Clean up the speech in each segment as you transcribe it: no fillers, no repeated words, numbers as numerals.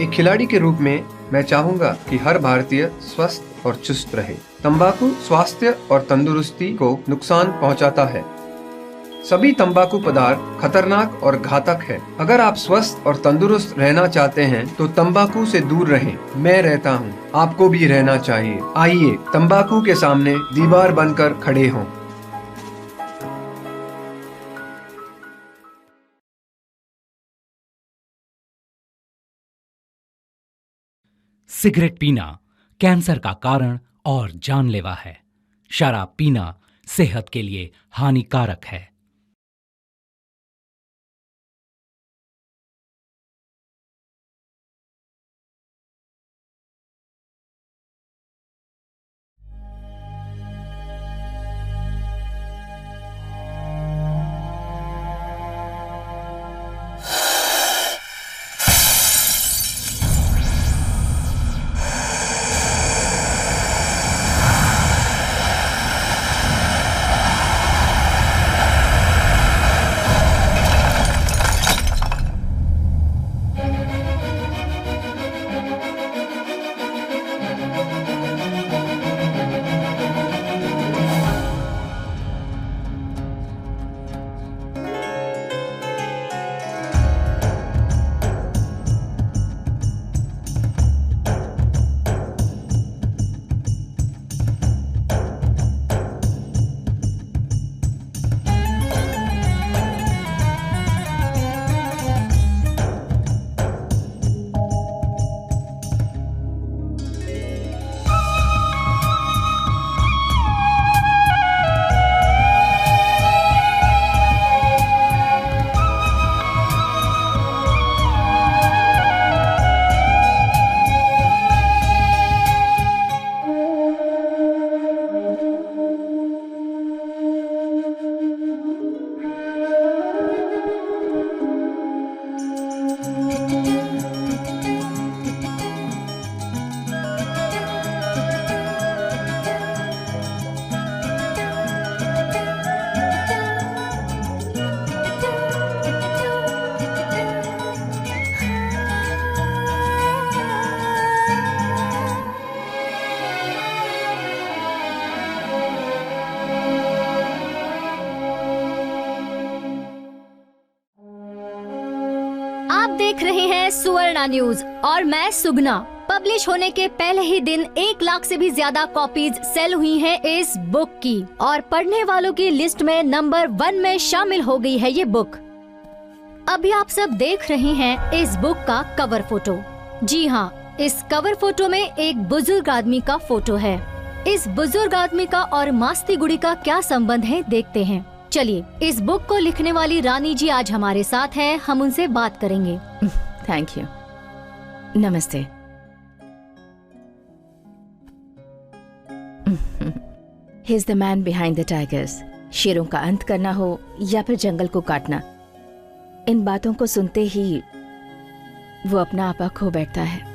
एक खिलाड़ी के रूप में मैं चाहूंगा कि हर भारतीय स्वस्थ और चुस्त रहे। तंबाकू स्वास्थ्य और तंदुरुस्ती को नुकसान पहुंचाता है। सभी तंबाकू पदार्थ खतरनाक और घातक है। अगर आप स्वस्थ और तंदुरुस्त रहना चाहते हैं तो तंबाकू से दूर रहें। मैं रहता हूं, आपको भी रहना चाहिए। आइए तंबाकू के सामने दीवार बनकर खड़े हों। सिगरेट पीना कैंसर का कारण और जानलेवा है। शराब पीना सेहत के लिए हानिकारक है। आप देख रहे हैं सुवर्णा न्यूज और मैं सुगना। पब्लिश होने के पहले ही दिन 1 लाख से भी ज्यादा कॉपीज सेल हुई हैं इस बुक की और पढ़ने वालों की लिस्ट में नंबर 1 में शामिल हो गई है ये बुक। अभी आप सब देख रहे हैं इस बुक का कवर फोटो। जी हाँ, इस कवर फोटो में एक बुजुर्ग आदमी का फोटो है। इस बुजुर्ग आदमी का और मास्ती गुड़ी का क्या संबंध है देखते हैं। चलिए, इस बुक को लिखने वाली रानी जी आज हमारे साथ हैं, हम उनसे बात करेंगे। Thank you. नमस्ते। He is the man behind the tigers. शेरों का अंत करना हो या फिर जंगल को काटना, इन बातों को सुनते ही वो अपना आपा खो बैठता है।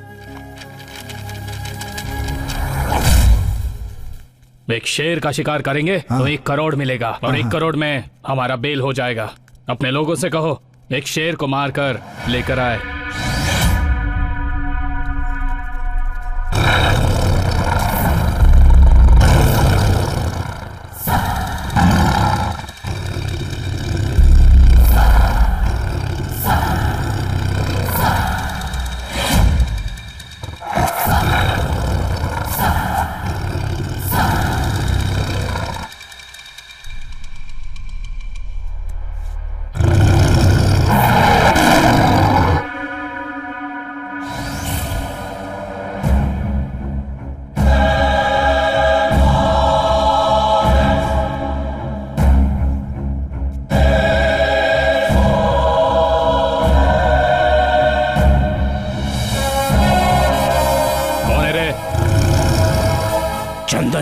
एक शेर का शिकार करेंगे तो 1 करोड़ मिलेगा और 1 करोड़ में हमारा बेल हो जाएगा। अपने लोगों से कहो एक शेर को मारकर लेकर आए।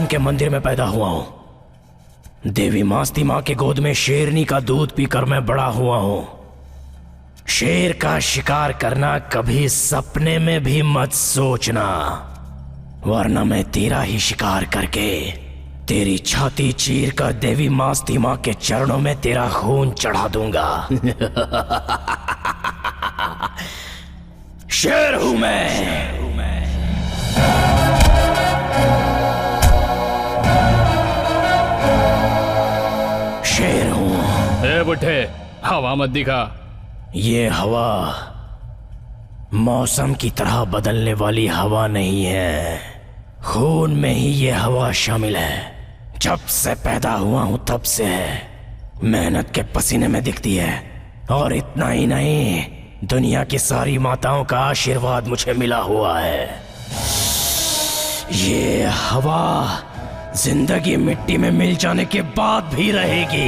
के मंदिर में पैदा हुआ हूं। देवी मास्ती मां के गोद में शेरनी का दूध पीकर मैं बड़ा हुआ हूं। शेर का शिकार करना कभी सपने में भी मत सोचना, वरना मैं तेरा ही शिकार करके तेरी छाती चीर कर देवी मास्ती मां के चरणों में तेरा खून चढ़ा दूंगा। शेर हूं मैं। शेर हूं। ए बुड्ढे, हवा मत दिखा। ये हवा मौसम की तरह बदलने वाली हवा नहीं है, खून में ही ये हवा शामिल है। जब से पैदा हुआ हूं तब से मेहनत के पसीने में दिखती है। और इतना ही नहीं, दुनिया की सारी माताओं का आशीर्वाद मुझे मिला हुआ है। ये हवा जिंदगी मिट्टी में मिल जाने के बाद भी रहेगी।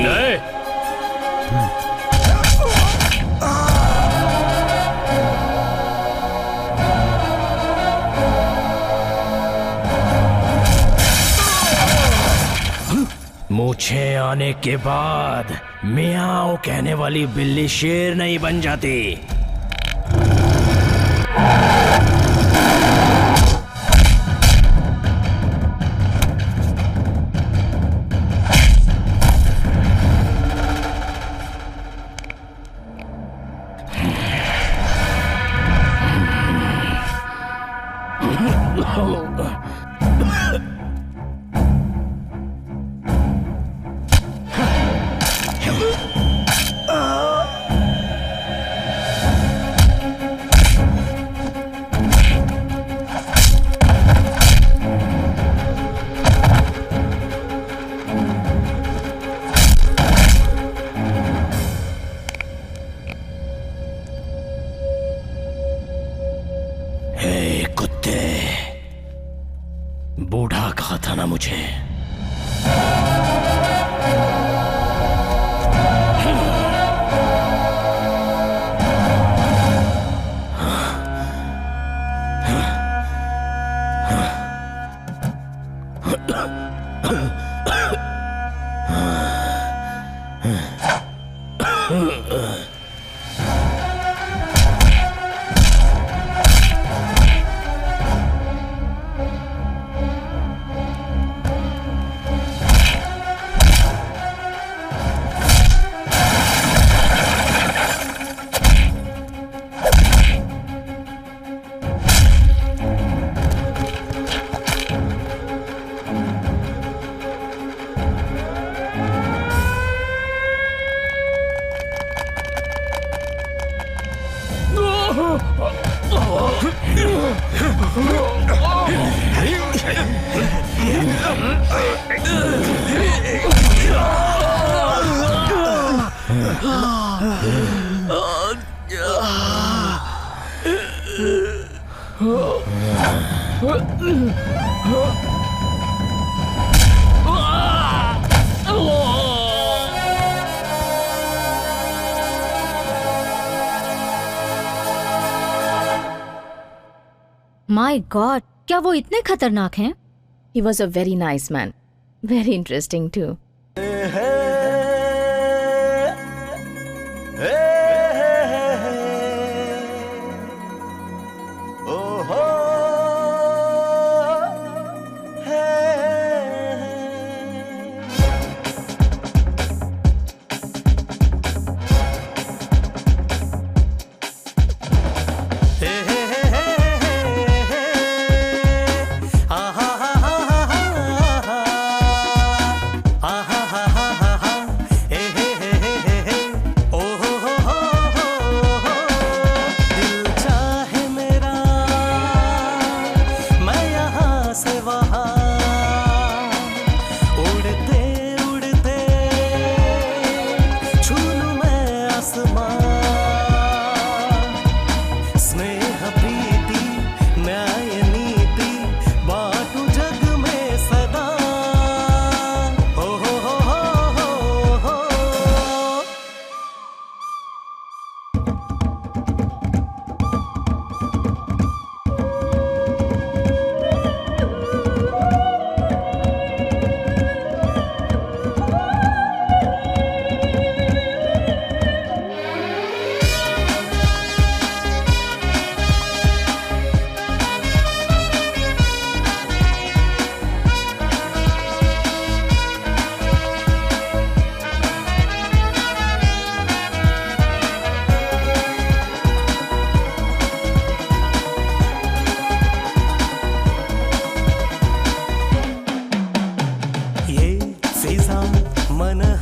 मूछें आने के बाद मियाओ कहने वाली बिल्ली शेर नहीं बन जाती। बूढ़ा कहा था ना मुझे। माय गॉड, क्या वो इतने खतरनाक हैं? He was a very nice man. Very interesting too. ha ha ha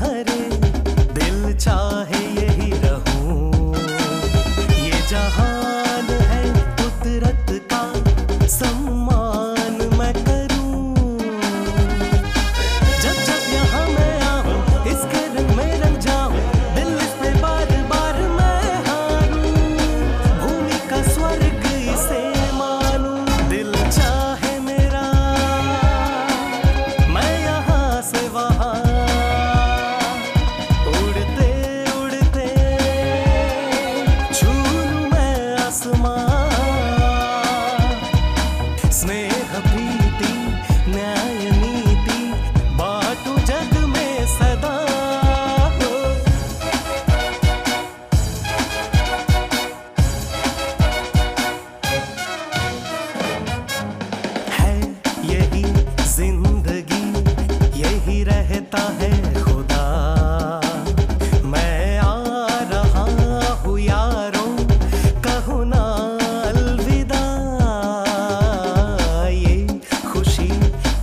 हरे दिल चाहे यही रहूं। ये जहान है कुदरत का सम्मान मैं करूं। जब जब यहाँ मैं आऊं इसके रंग में रंग जाऊं। दिल इस पे बार बार मैं हारूं। भूमि का स्वर्ग इसे मानूं। दिल चाहे मेरा मैं यहाँ से वहाँ। उड़ते उड़ते छू लूं मैं आसमां। स्नेह प्रीति न्याय नीति बांटू जग में सदा। है यही जिंदगी यही रहता है खुदा। मैं आ रहा हूँ यारों कहूँ ना अलविदा। ये खुशी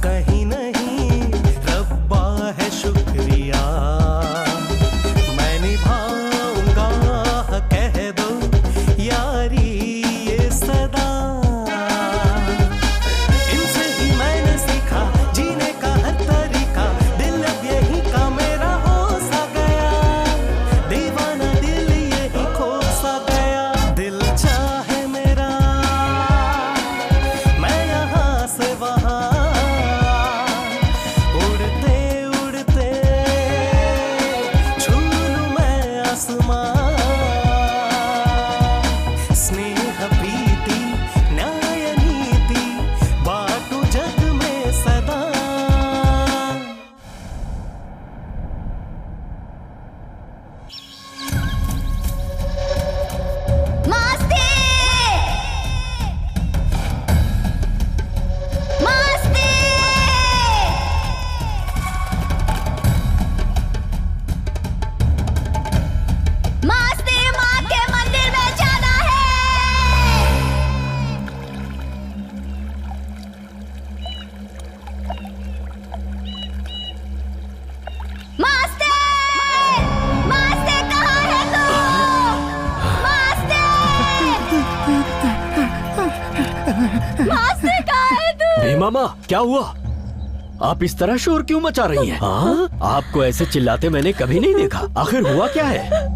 कहीं नहीं रब्बा है शुक्रिया। मैं निभाऊंगा कह दो यारी ये सदा। इनसे ही मैंने सीखा जीने का हर तरीका। दिल अब यही का मेरा हो सा गया। दीवाना दिल यही खो सा गया। दिल चाहे मेरा मैं यहाँ से वहाँ। उड़ते उड़ते छू लूं मैं आसमां। स्नेह प्रीति न्याय नीति बांटू जग में सदा। मास्ते मास्ते मास्ते माँ के मंदिर में जाना है। मास्ते मास्ते कहाँ है तू? मास्ते मास्ते कहाँ है तू? भीमा माँ, क्या हुआ? आप इस तरह शोर क्यों मचा रही हैं? हाँ? आपको ऐसे चिल्लाते मैंने कभी नहीं देखा। आखिर हुआ क्या है?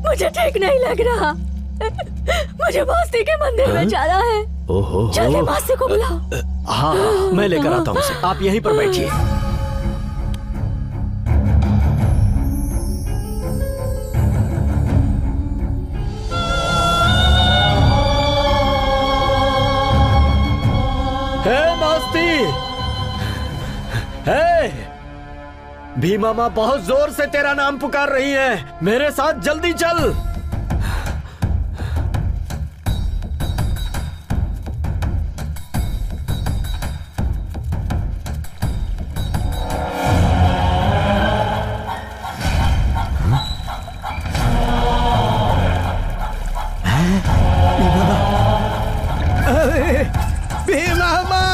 मुझे ठीक नहीं लग रहा। मुझे मास्ती के मंदिर में जाना है। ओहो, जल्दी मास्ती को बुलाओ। हाँ, मैं लेकर आता हूँ उसे। आप यहीं पर बैठिए। हे मास्ती! हे! भीमा माँ बहुत जोर से तेरा नाम पुकार रही है। मेरे साथ जल्दी चल। भीमा माँ!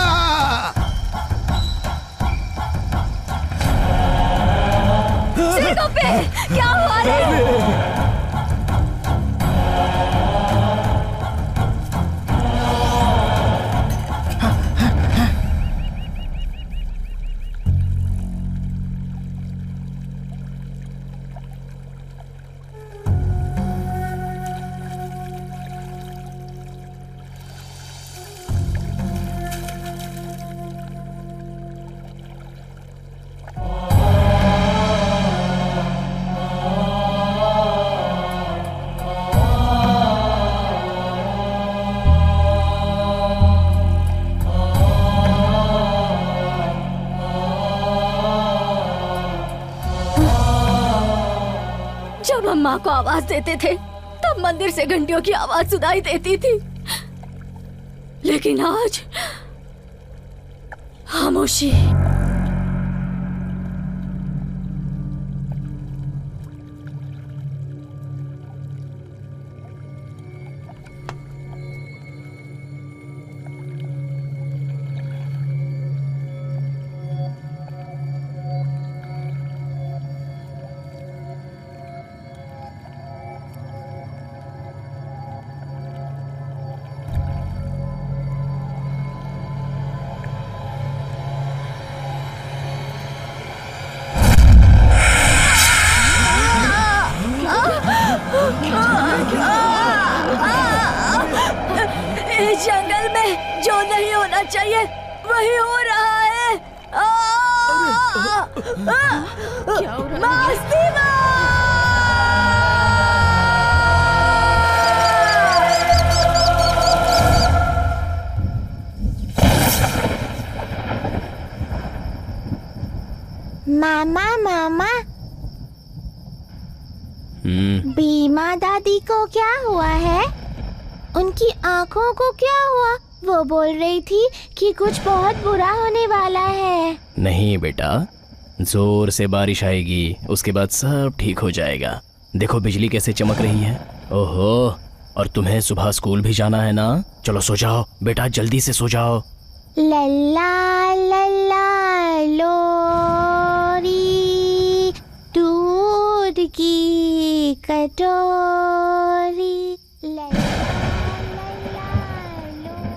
सिर्फ पे क्या हुआ रे? जब हम माँ को आवाज देते थे तब मंदिर से घंटियों की आवाज सुनाई देती थी, लेकिन आज खामोशी। चाहिए वही हो रहा है। क्या हो रहा है? मस्ती माँ! मामा मामा, बीमा दादी को क्या हुआ है? उनकी आंखों को क्या हुआ? वो बोल रही थी कि कुछ बहुत बुरा होने वाला है। नहीं बेटा, जोर से बारिश आएगी, उसके बाद सब ठीक हो जाएगा। देखो बिजली कैसे चमक रही है। ओहो, और तुम्हें सुबह स्कूल भी जाना है ना? चलो सो जाओ बेटा, जल्दी से सो जाओ। लल्ला लल्ला लोरी, दूध की कटोरी, लल्ला लल्ला लोरी।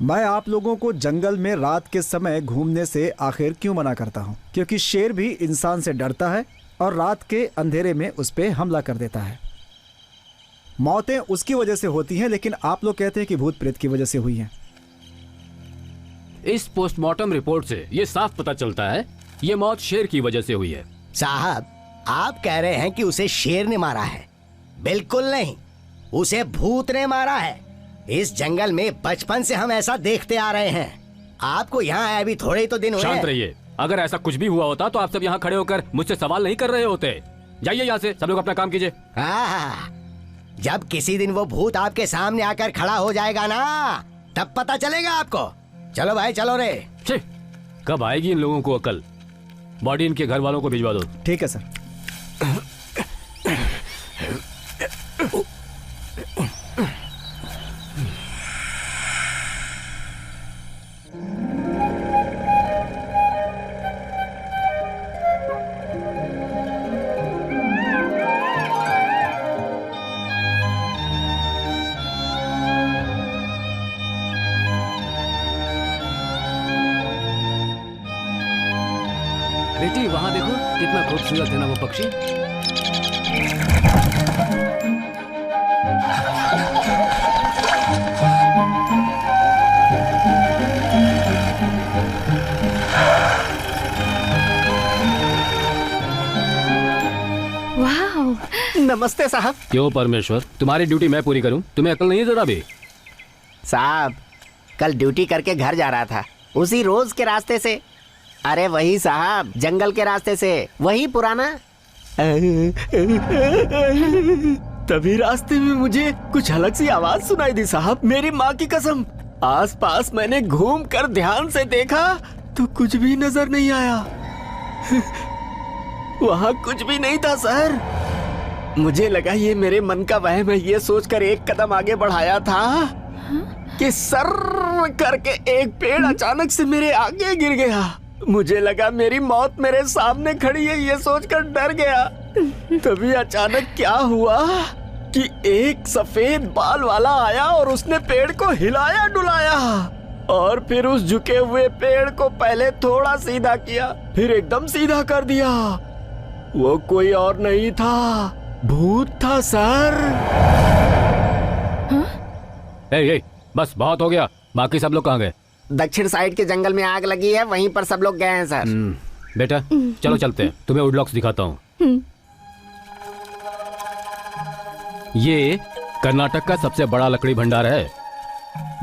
मैं आप लोगों को जंगल में रात के समय घूमने से आखिर क्यों मना करता हूँ? क्योंकि शेर भी इंसान से डरता है और रात के अंधेरे में उस पर हमला कर देता है। मौतें उसकी वजह से होती हैं, लेकिन आप लोग कहते हैं कि भूत प्रेत की वजह से हुई हैं। इस पोस्टमार्टम रिपोर्ट से ये साफ पता चलता है ये मौत शेर की वजह से हुई है। साहब, आप कह रहे हैं कि उसे शेर ने मारा है? बिल्कुल नहीं, उसे भूत ने मारा है। इस जंगल में बचपन से हम ऐसा देखते आ रहे हैं। आपको यहाँ आए अभी थोड़े ही तो दिन हुए। शांत रहिए। अगर ऐसा कुछ भी हुआ होता तो आप सब यहाँ खड़े होकर मुझसे सवाल नहीं कर रहे होते। जाइए यहाँ से, सब लोग अपना काम कीजिए। हाँ, जब किसी दिन वो भूत आपके सामने आकर खड़ा हो जाएगा ना, तब पता चलेगा आपको। चलो भाई, चलो रे। कब आएगी इन लोगों को अकल? बॉडी इनके घर वालों को भिजवा दो। ठीक है सर। बेटी वहां देखो, कितना खूबसूरत है ना वो पक्षी। वाह, नमस्ते साहब। क्यों परमेश्वर, तुम्हारी ड्यूटी मैं पूरी करूं? तुम्हें अकल नहीं है जरा भी? साहब, कल ड्यूटी करके घर जा रहा था, उसी रोज के रास्ते से। अरे वही साहब, जंगल के रास्ते से, वही पुराना। तभी रास्ते में मुझे कुछ अलग सी आवाज सुनाई दी साहब, मेरी माँ की कसम। आसपास मैंने घूम कर ध्यान से देखा तो कुछ भी नजर नहीं आया। वहाँ कुछ भी नहीं था सर। मुझे लगा ये मेरे मन का वहम है। ये सोचकर एक कदम आगे बढ़ाया था कि सर करके एक पेड़ अचानक से मेरे आगे गिर गया। मुझे लगा मेरी मौत मेरे सामने खड़ी है, ये सोचकर डर गया। तभी अचानक क्या हुआ कि एक सफेद बाल वाला आया और उसने पेड़ को हिलाया डुलाया और फिर उस झुके हुए पेड़ को पहले थोड़ा सीधा किया, फिर एकदम सीधा कर दिया। वो कोई और नहीं था, भूत था सर। ए, बस बहुत हो गया। बाकी सब लोग कहाँ गए? दक्षिण साइड के जंगल में आग लगी है, वहीं पर सब लोग गए हैं सर। बेटा चलो चलते हैं, तुम्हें वुडलॉक्स दिखाता हूँ। ये कर्नाटक का सबसे बड़ा लकड़ी भंडार है।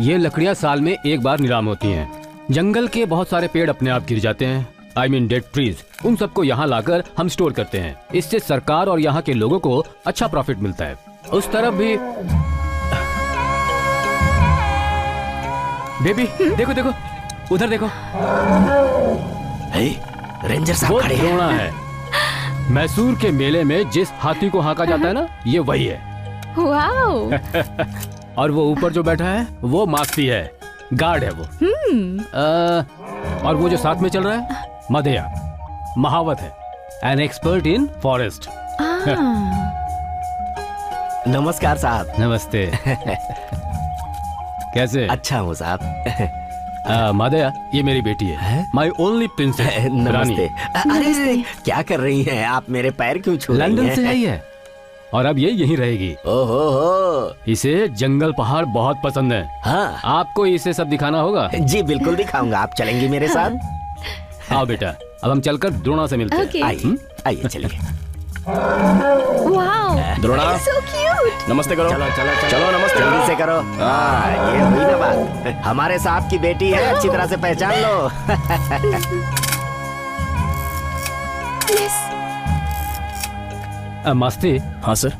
ये लकड़ियाँ साल में एक बार नीलाम होती हैं। जंगल के बहुत सारे पेड़ अपने आप गिर जाते हैं, I mean डेड ट्रीज। उन सबको यहाँ लाकर हम स्टोर करते हैं। इससे सरकार और यहाँ के लोगों को अच्छा प्रॉफिट मिलता है। उस तरफ भी बेबी देखो देखो, उधर देखो। रेंजर साहब खड़े हैं। द्रोणा है। मैसूर के मेले में जिस हाथी को हाँका जाता है ना, ये वही है। और वो ऊपर जो बैठा है वो मास्ती है, गार्ड है वो। और वो जो साथ में चल रहा है मधेया, महावत है, एन एक्सपर्ट इन फॉरेस्ट। नमस्कार साहब। नमस्ते। कैसे? अच्छा हूँ साहब। मधेया, ये मेरी बेटी है, माई ओनली प्रिंसेस। नमस्ते। अरे क्या कर रही हैं आप? मेरे पैर क्यों छू रही हैं? लंदन से आई है और अब ये यहीं रहेगी। ओहो, इसे जंगल पहाड़ बहुत पसंद है। हाँ, आपको इसे सब दिखाना होगा। जी बिल्कुल दिखाऊंगा। आप चलेंगी मेरे साथ? आओ बेटा, अब हम चलकर द्रोणा से मिलते हैं। आइए आइए चलिए। Drona, so cute. नमस्ते करो। चलो चलो चलो, चलो नमस्ते जल्दी से करो। ये हुई ना बात। हमारे साहब की बेटी है, अच्छी तरह से पहचान लो। मास्ते। हाँ सर।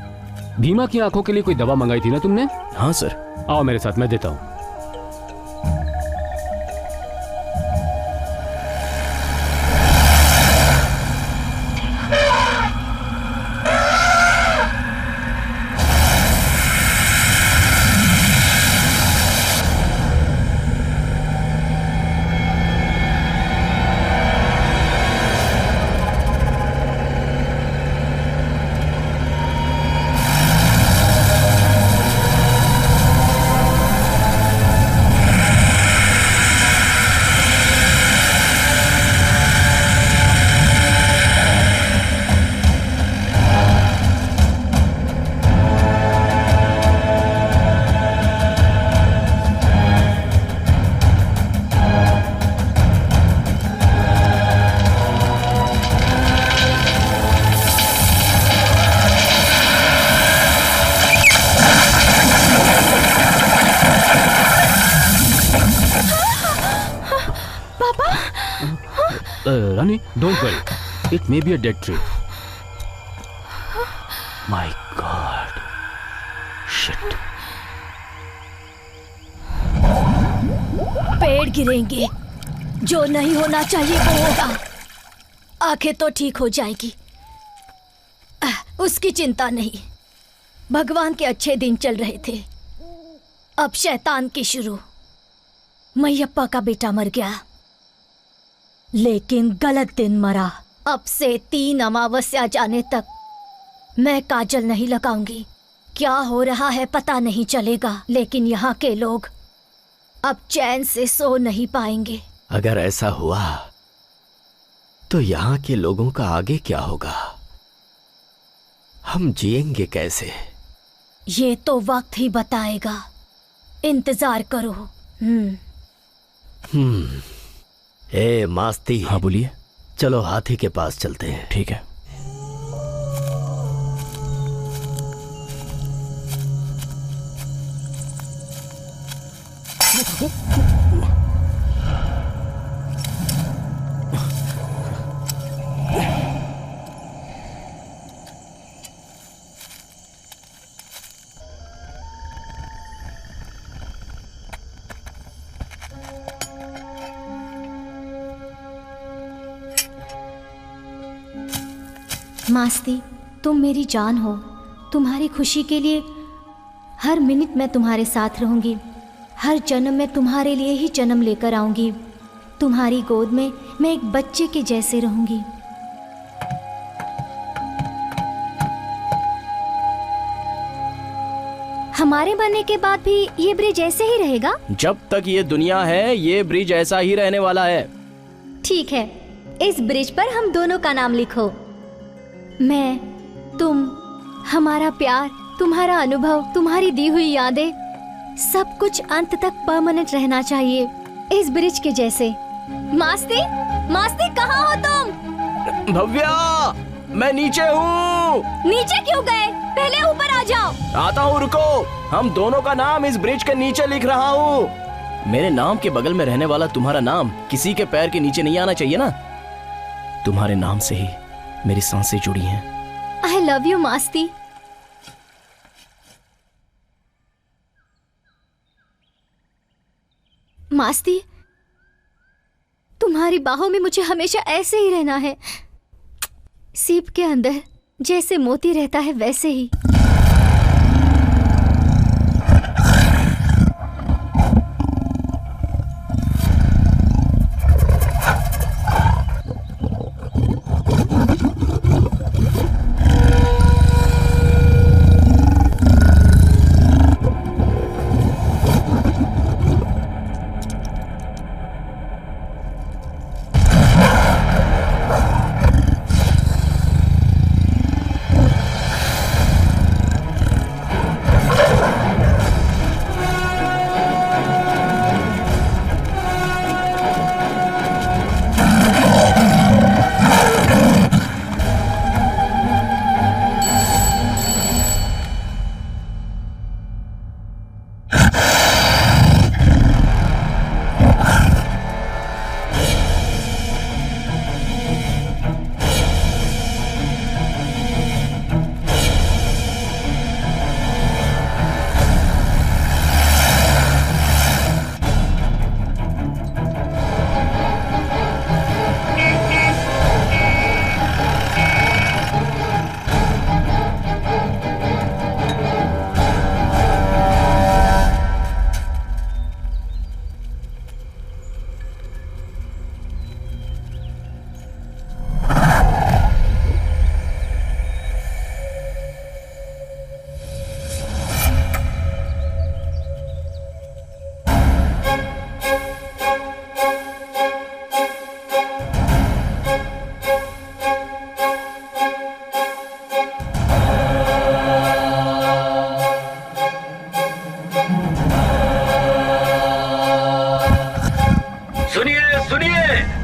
भीमा की आंखों के लिए कोई दवा मंगाई थी ना तुमने? हाँ सर। आओ मेरे साथ, मैं देता हूँ। Rani, don't worry, it may be a dead tree. My god, shit. पेड़ गिरेंगे, जो नहीं होना चाहिए वो होगा। आंखें तो ठीक हो जाएगी, उसकी चिंता नहीं। भगवान के अच्छे दिन चल रहे थे, अब शैतान की शुरू। मैयप्पा का बेटा मर गया, लेकिन गलत दिन मरा। अब से 3 अमावस्या जाने तक मैं काजल नहीं लगाऊंगी। क्या हो रहा है पता नहीं चलेगा, लेकिन यहाँ के लोग अब चैन से सो नहीं पाएंगे। अगर ऐसा हुआ तो यहाँ के लोगों का आगे क्या होगा? हम जिएंगे कैसे? ये तो वक्त ही बताएगा, इंतजार करो। ए मास्ती। हाँ बोलिए। चलो हाथी के पास चलते हैं। ठीक है। मास्ती, तुम मेरी जान हो। तुम्हारी खुशी के लिए हर मिनट मैं तुम्हारे साथ रहूंगी। हर जन्म में तुम्हारे लिए ही जन्म लेकर आऊंगी। तुम्हारी गोद में मैं एक बच्चे के जैसे रहूंगी। हमारे बनने के बाद भी ये ब्रिज ऐसे ही रहेगा? जब तक ये दुनिया है ये ब्रिज ऐसा ही रहने वाला है। ठीक है, इस ब्रिज पर हम दोनों का नाम लिखो। मैं, तुम, हमारा प्यार, तुम्हारा अनुभव, तुम्हारी दी हुई यादें, सब कुछ अंत तक परमानेंट रहना चाहिए, इस ब्रिज के जैसे। मास्ती, मास्ती कहाँ हो तुम? भव्या, मैं नीचे हूँ। नीचे क्यों गए? पहले ऊपर आ जाओ। आता हूँ, रुको। हम दोनों का नाम इस ब्रिज के नीचे लिख रहा हूँ। मेरे नाम के बगल में रहने वाला तुम्हारा नाम किसी के पैर के नीचे नहीं आना चाहिए ना। तुम्हारे नाम से ही मेरी सांसें जुड़ी हैं। I love you Masti. Masti, तुम्हारी बाहों में मुझे हमेशा ऐसे ही रहना है। सीप के अंदर जैसे मोती रहता है वैसे ही।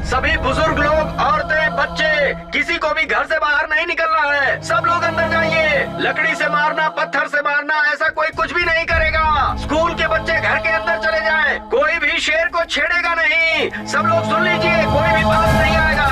सभी बुजुर्ग लोग, औरतें, बच्चे, किसी को भी घर से बाहर नहीं निकलना है। सब लोग अंदर जाइए। लकड़ी से मारना, पत्थर से मारना, ऐसा कोई कुछ भी नहीं करेगा। स्कूल के बच्चे घर के अंदर चले जाएं। कोई भी शेर को छेड़ेगा नहीं। सब लोग सुन लीजिए, कोई भी बात नहीं आएगा।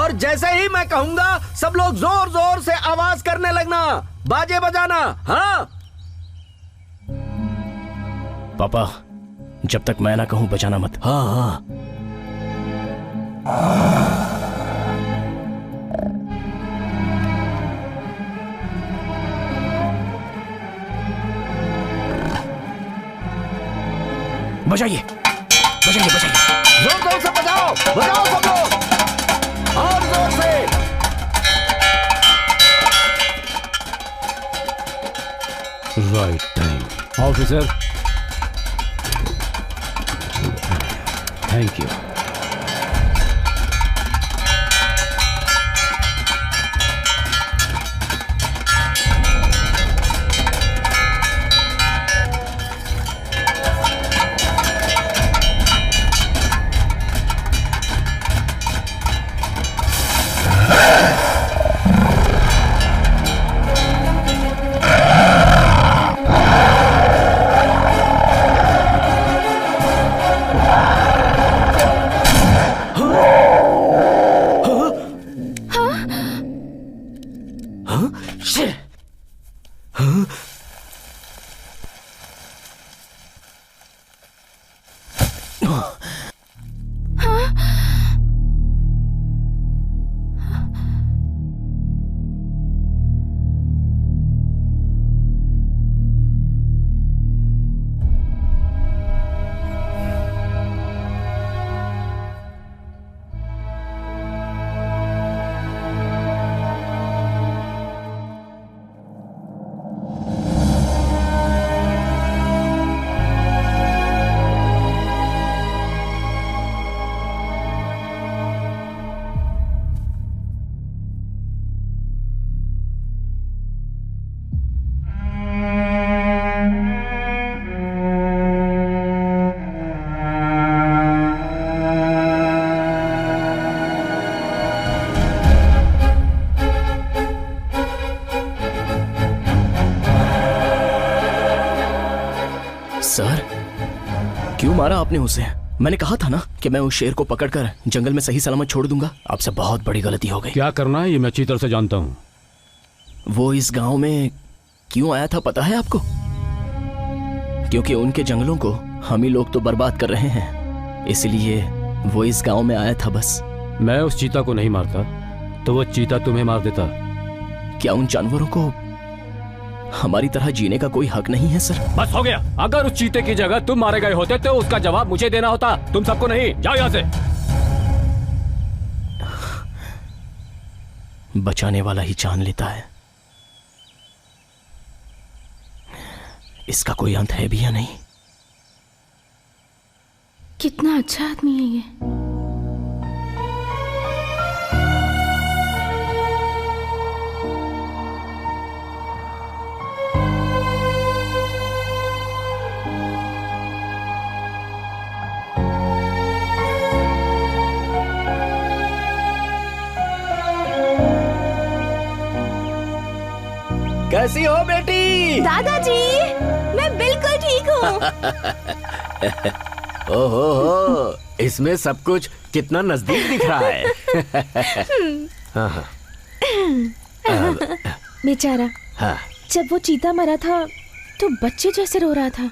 और जैसे ही मैं कहूंगा सब लोग जोर जोर से आवाज करने लगना, बाजे बजाना। हाँ पापा, जब तक मैं ना कहूं बजाना मत। हाँ हाँ। बजाइए बजाइए बजाइए, जोर जोर से बजाओ, बजाओ सब लोग, और जोर से। Right time officer, thank you. Sir, क्यों मारा आपने उसे? मैंने कहा था ना कि मैं उस शेर को पकड़कर जंगल में सही सलामत छोड़ दूंगा। आपसे बहुत बड़ी गलती हो गई। क्या करना है ये मैं अच्छी तरह से जानता हूँ। वो इस गांव में क्यों आया था पता है आपको? क्योंकि उनके जंगलों को हम ही लोग तो बर्बाद कर रहे हैं, इसलिए वो इस गांव में आया था बस। मैं उस चीता को नहीं मारता तो वो चीता तुम्हें मार देता। क्या उन जानवरों को हमारी तरह जीने का कोई हक नहीं है सर? बस हो गया। अगर उस चीते की जगह तुम मारे गए होते तो उसका जवाब मुझे देना होता, तुम सबको नहीं। जाओ यहाँ से। बचाने वाला ही जान लेता है। इसका कोई अंत है भी या नहीं? कितना अच्छा आदमी है ये। कैसी हो बेटी? दादाजी, मैं बिल्कुल ठीक हूँ। ओहो हो, इसमें सब कुछ कितना नजदीक दिख रहा है। हाँ हाँ। बेचारा, हाँ। जब वो चीता मरा था तो बच्चे जैसे रो रहा था।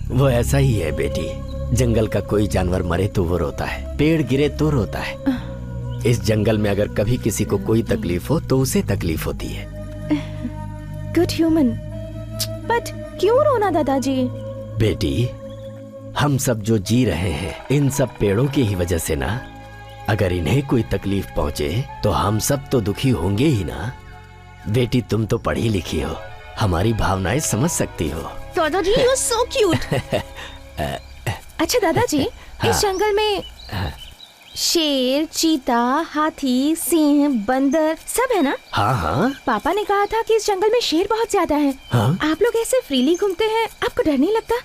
वो ऐसा ही है बेटी, जंगल का कोई जानवर मरे तो वो रोता है, पेड़ गिरे तो रोता है। इस जंगल में अगर कभी किसी को कोई तकलीफ हो तो उसे तकलीफ होती है। गुड ह्यूमन, बट क्यों रोना दादाजी? बेटी, हम सब जो जी रहे हैं इन सब पेड़ों की ही वजह से ना। अगर इन्हें कोई तकलीफ पहुंचे तो हम सब तो दुखी होंगे ही ना। बेटी, तुम तो पढ़ी लिखी हो, हमारी भावनाएं समझ सकती हो। दादाजी, यू आर सो क्यूट। अच्छा दादाजी, इस जंगल में शेर, चीता, हाथी, सिंह, बंदर सब है ना? हाँ हाँ। पापा ने कहा था कि इस जंगल में शेर बहुत ज्यादा है। हाँ? आप लोग ऐसे फ्रीली घूमते हैं, आपको डर नहीं लगता?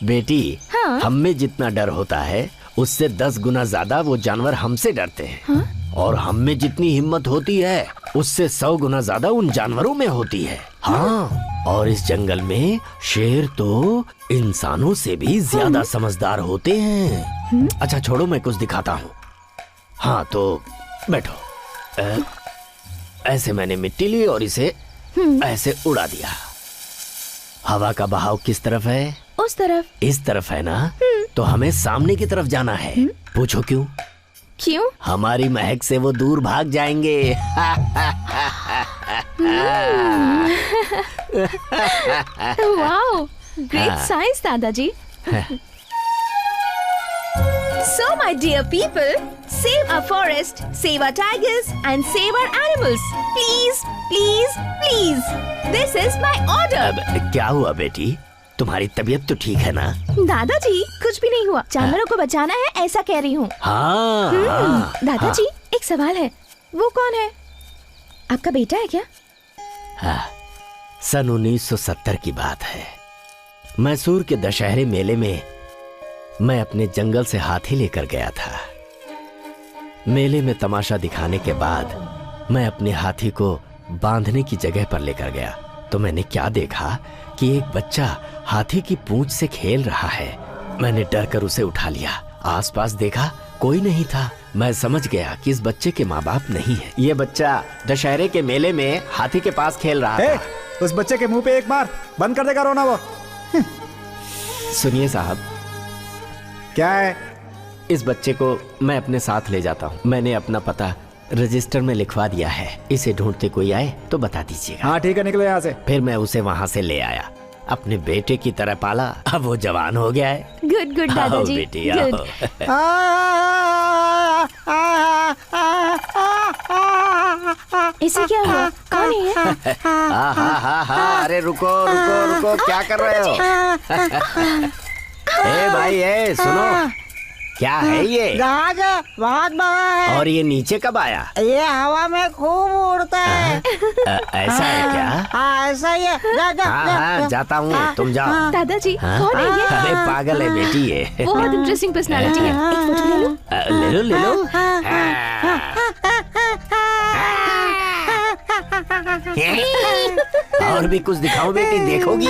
बेटी, हाँ? हम में जितना डर होता है उससे 10 गुना ज्यादा वो जानवर हमसे डरते हैं। हाँ? और हम में जितनी हिम्मत होती है उससे 100 गुना ज्यादा उन जानवरों में होती है। हाँ, और इस जंगल में शेर तो इंसानों से भी ज्यादा समझदार होते हैं। अच्छा छोड़ो, मैं कुछ दिखाता हूँ। हाँ तो बैठो। ऐसे मैंने मिट्टी ली और इसे ऐसे उड़ा दिया। हवा का बहाव किस तरफ है? उस तरफ। इस तरफ है ना? तो हमें सामने की तरफ जाना है। पूछो क्यों? क्यों? हमारी महक से वो दूर भाग जाएंगे। वाओ, ग्रेट साइंस दादाजी। So my dear people, save our forest, save our tigers and save our animals. Please, please, please. This is my order. अब क्या हुआ बेटी? तुम्हारी तबीयत तो ठीक है ना? दादाजी कुछ भी नहीं हुआ, जानवरों को बचाना है ऐसा कह रही हूँ। हाँ, दादाजी एक सवाल है, वो कौन है? आपका बेटा है क्या? हाँ, सन 1970 की बात है। मैसूर के दशहरे मेले में मैं अपने जंगल से हाथी लेकर गया था। मेले में तमाशा दिखाने के बाद मैं अपने हाथी को बांधने की जगह पर लेकर गया तो मैंने क्या देखा कि एक बच्चा हाथी की पूंछ से खेल रहा है। मैंने डर कर उसे उठा लिया। आसपास देखा कोई नहीं था। मैं समझ गया कि इस बच्चे के माँ बाप नहीं है। ये बच्चा दशहरे के मेले में हाथी के पास खेल रहा था। उस बच्चे के मुंह पे एक मार, बंद कर देगा रोना वो। सुनिए साहब। क्या है? इस बच्चे को मैं अपने साथ ले जाता हूँ। मैंने अपना पता रजिस्टर में लिखवा दिया है। इसे ढूंढते कोई आए तो बता दीजिएगा। हाँ ठीक है, निकलो यहाँ से। फिर मैं उसे वहाँ से ले आया, अपने बेटे की तरह पाला। अब वो जवान हो गया है। गुड गुड दादाजी, बेटी गुड। इसे क्या हुआ? कौन है ये? अरे रुको रुको रुको, क्या कर रहे हो? ए भाई, ए सुनो, क्या है ये? जहाज बहुत बड़ा है। और ये नीचे कब आया? ये हवा में खूब उड़ता है। ऐसा है क्या? हाँ ऐसा ही है। हाँ, जाता हूँ, तुम जाओ। दादाजी कौन है ये? अरे पागल है बेटी ये। बहुत इंटरेस्टिंग पर्सनालिटी है। एक फोटो ले लो। ले लो ले लो। और भी कुछ दिखाओ बेटी, देखोगी?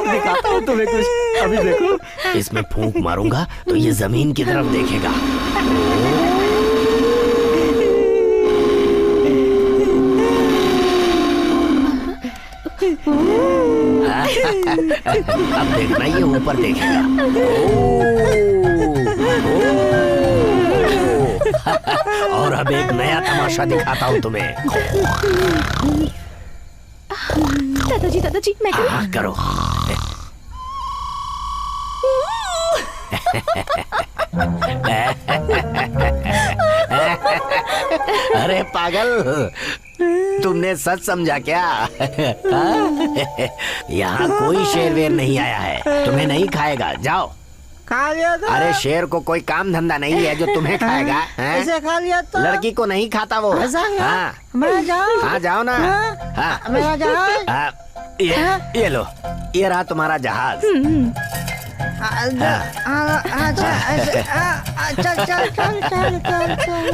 दिखाता हूँ तुम्हें कुछ, अभी देखो। इसमें फूंक मारूंगा तो ये जमीन की तरफ देखेगा। अब देखना, ये ऊपर देखेगा। और अब एक नया तमाशा दिखाता हूँ तुम्हें। दादाजी दादाजी मैं करूँ? हाँ करो। अरे पागल, तुमने सच समझा क्या? यहाँ कोई शेर वेर नहीं आया है, तुम्हें नहीं खाएगा। जाओ। खा लिया तो? अरे शेर को कोई काम धंधा नहीं है जो तुम्हें खाएगा। इसे खा लिया तो? लड़की को नहीं खाता वो। हाँ, मैं जाऊँ? हाँ जाओ ना। हाँ मेरा जहाज? ये लो, ये रहा तुम्हारा जहाज। चल चल चल चल चल चल।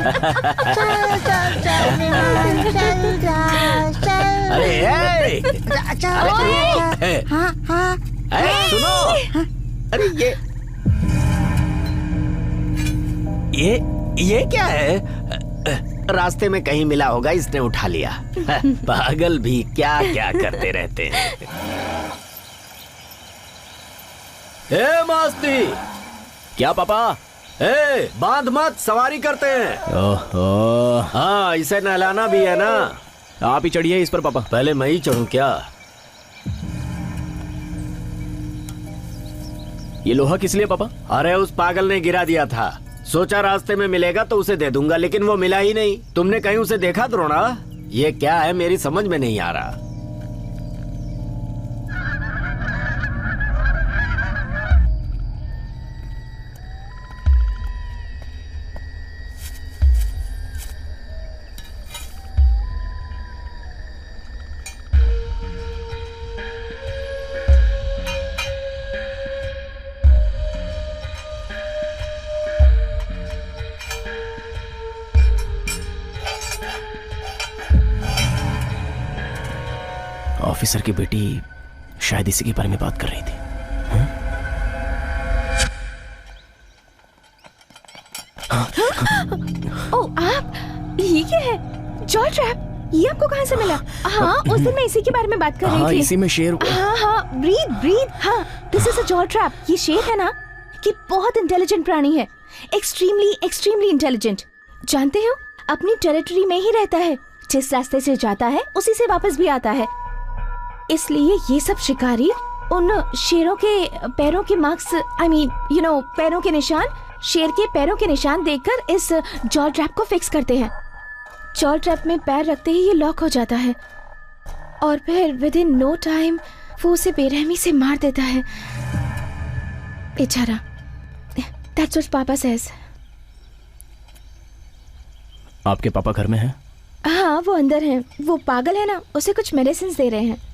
अरे सुनो, अरे ये क्या है? रास्ते में कहीं मिला होगा, इसने उठा लिया। पागल भी क्या क्या करते रहते हैं। ए मास्ती, क्या पापा? ए बांध मत, सवारी करते हैं। ओहो, हाँ इसे नहलाना भी है ना। आप ही चढ़िए इस पर पापा। पहले मैं ही चढ़ूं क्या? ये लोहा किस लिए पापा? अरे उस पागल ने गिरा दिया था, सोचा रास्ते में मिलेगा तो उसे दे दूंगा, लेकिन वो मिला ही नहीं। तुमने कहीं उसे देखा द्रोणा? ये क्या है, मेरी समझ में नहीं आ रहा। ऑफिसर की बेटी शायद इसी के बारे में बात कर रही थी। ओ आप, ये क्या है? जॉ ट्रैप, ये आपको कहाँ से मिला? हाँ, उस दिन मैं इसी के बारे में बात कर रही थी। इसी में शेर। हाँ, ब्रीद। हाँ, this is a jaw trap. ये शेर है ना, कि बहुत इंटेलिजेंट प्राणी है, एक्सट्रीमली इंटेलिजेंट। जानते हो, अपनी टेरिटरी में ही रहता है, जिस रास्ते से जाता है उसी से वापस भी आता है। इसलिए ये सब शिकारी उन शेरों के पैरों के मार्क्स, पैरों के निशान, शेर के पैरों के निशान देखकर इस जॉ ट्रैप को फिक्स करते हैं। जॉ ट्रैप में पैर रखते ही ये लॉक हो जाता है और फिर विद इन नो टाइम वो उसे बेरहमी से मार देता है। बेचारा। That's what पापा says। आपके पापा घर में हैं? हाँ, वो अंदर हैं। वो पागल है ना, उसे कुछ मेडिसिन दे रहे हैं।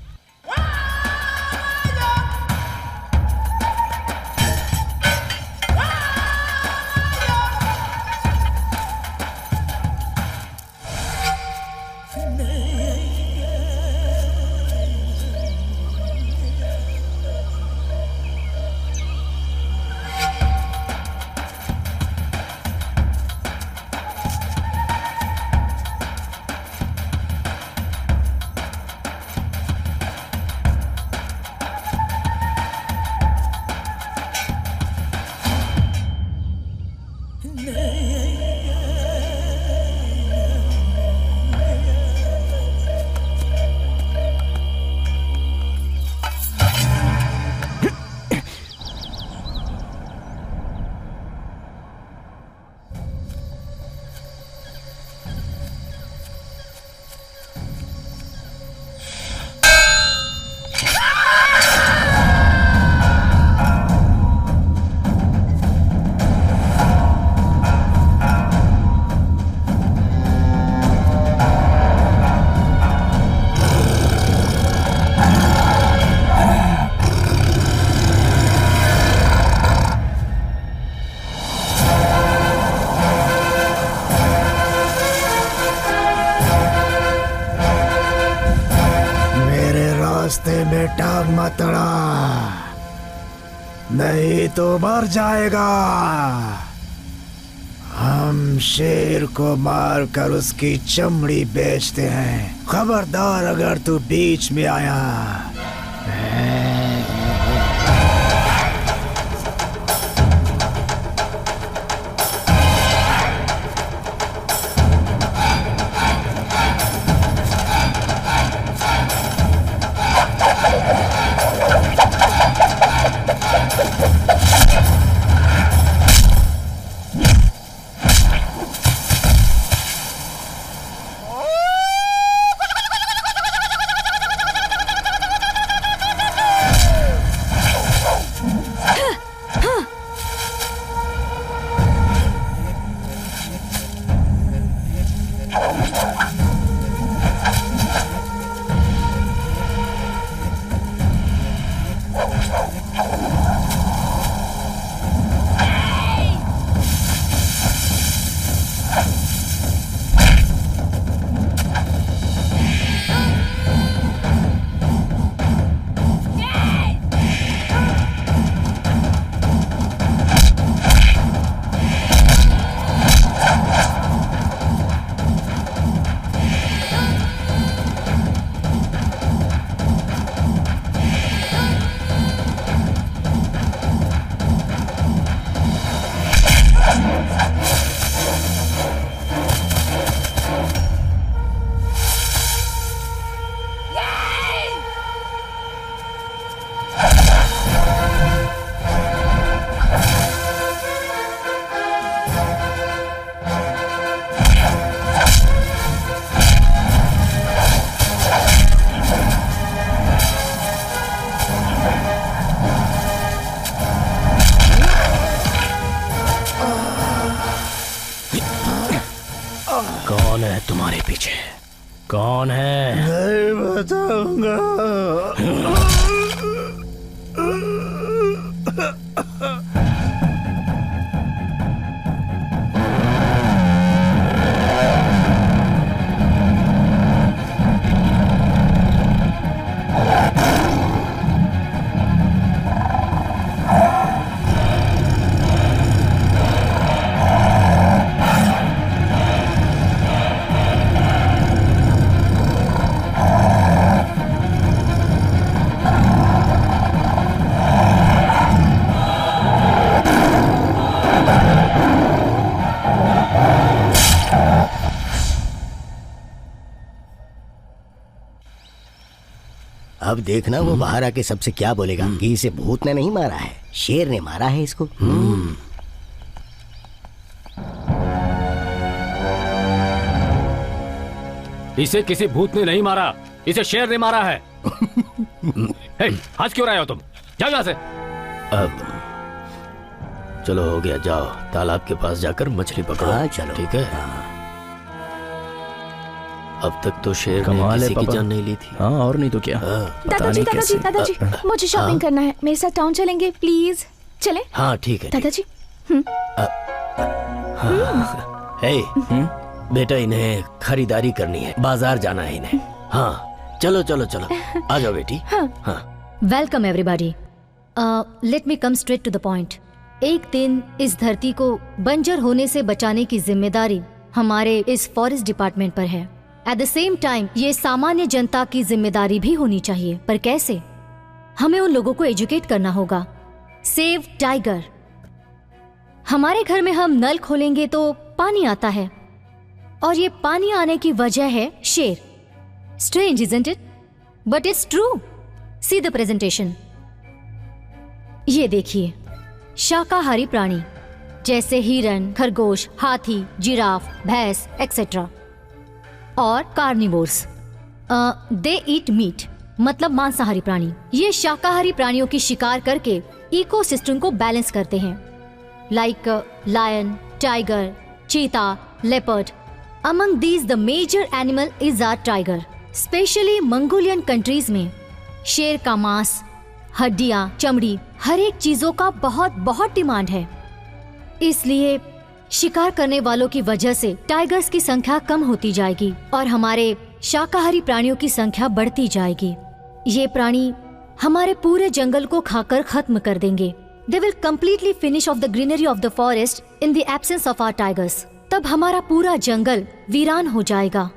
टांग मत अड़ा, नहीं तो मर जाएगा। हम शेर को मारकर उसकी चमड़ी बेचते हैं। खबरदार अगर तू बीच में आया। कौन है तुम्हारे पीछे? कौन है? नहीं बताऊंगा। अब देखना वो बाहर आके सबसे क्या बोलेगा कि इसे भूत ने नहीं मारा है, शेर ने मारा है इसको। इसे किसी भूत ने नहीं मारा, इसे शेर ने मारा है। हे, हंस क्यों रहे हो तुम? जाओ यहाँ से। अब चलो हो गया, जाओ तालाब के पास जाकर मछली पकड़ो। हाँ, चलो। ठीक है। अब तक तो शेर ने कमाल है किसी की पापा। जान नहीं ली थी। हाँ, और नहीं तो क्या। दादाजी दादाजी दादाजी, मुझे शॉपिंग करना है, मेरे साथ टाउन चलेंगे प्लीज? चले? हाँ ठीक है। दादाजी। हे, बेटा इन्हें खरीदारी करनी है, बाजार जाना है इन्हें। हाँ चलो चलो चलो, आ जाओ बेटी। हाँ। Welcome everybody. Let me come straight to the point. एक दिन इस धरती को बंजर होने से बचाने की जिम्मेदारी हमारे इस फॉरेस्ट डिपार्टमेंट पर है। एट द सेम टाइम ये सामान्य जनता की जिम्मेदारी भी होनी चाहिए। पर कैसे? हमें उन लोगों को एजुकेट करना होगा। Save tiger. हमारे घर में हम नल खोलेंगे तो पानी आता है, और ये पानी आने की वजह है शेर। Strange isn't it? But it's true. See the presentation. ये देखिए, शाकाहारी प्राणी जैसे हिरन, खरगोश, हाथी, जिराफ, भैंस एक्सेट्रा, और कार्निवोर्स दे ईट मीट, मतलब मांसाहारी प्राणी। ये शाकाहारी प्राणियों की शिकार करके इकोसिस्टम को बैलेंस करते हैं, like lion, tiger, cheetah, leopard. Among these the major animal is are tiger. Specially Mongolian countries में शेर का मांस, हड्डियां, चमड़ी, हर एक चीजों का बहुत बहुत डिमांड है। इसलिए शिकार करने वालों की वजह से टाइगर्स की संख्या कम होती जाएगी और हमारे शाकाहारी प्राणियों की संख्या बढ़ती जाएगी। ये प्राणी हमारे पूरे जंगल को खाकर खत्म कर देंगे। They will completely finish off the greenery of the forest in the absence of our tigers. तब हमारा पूरा जंगल वीरान हो जाएगा।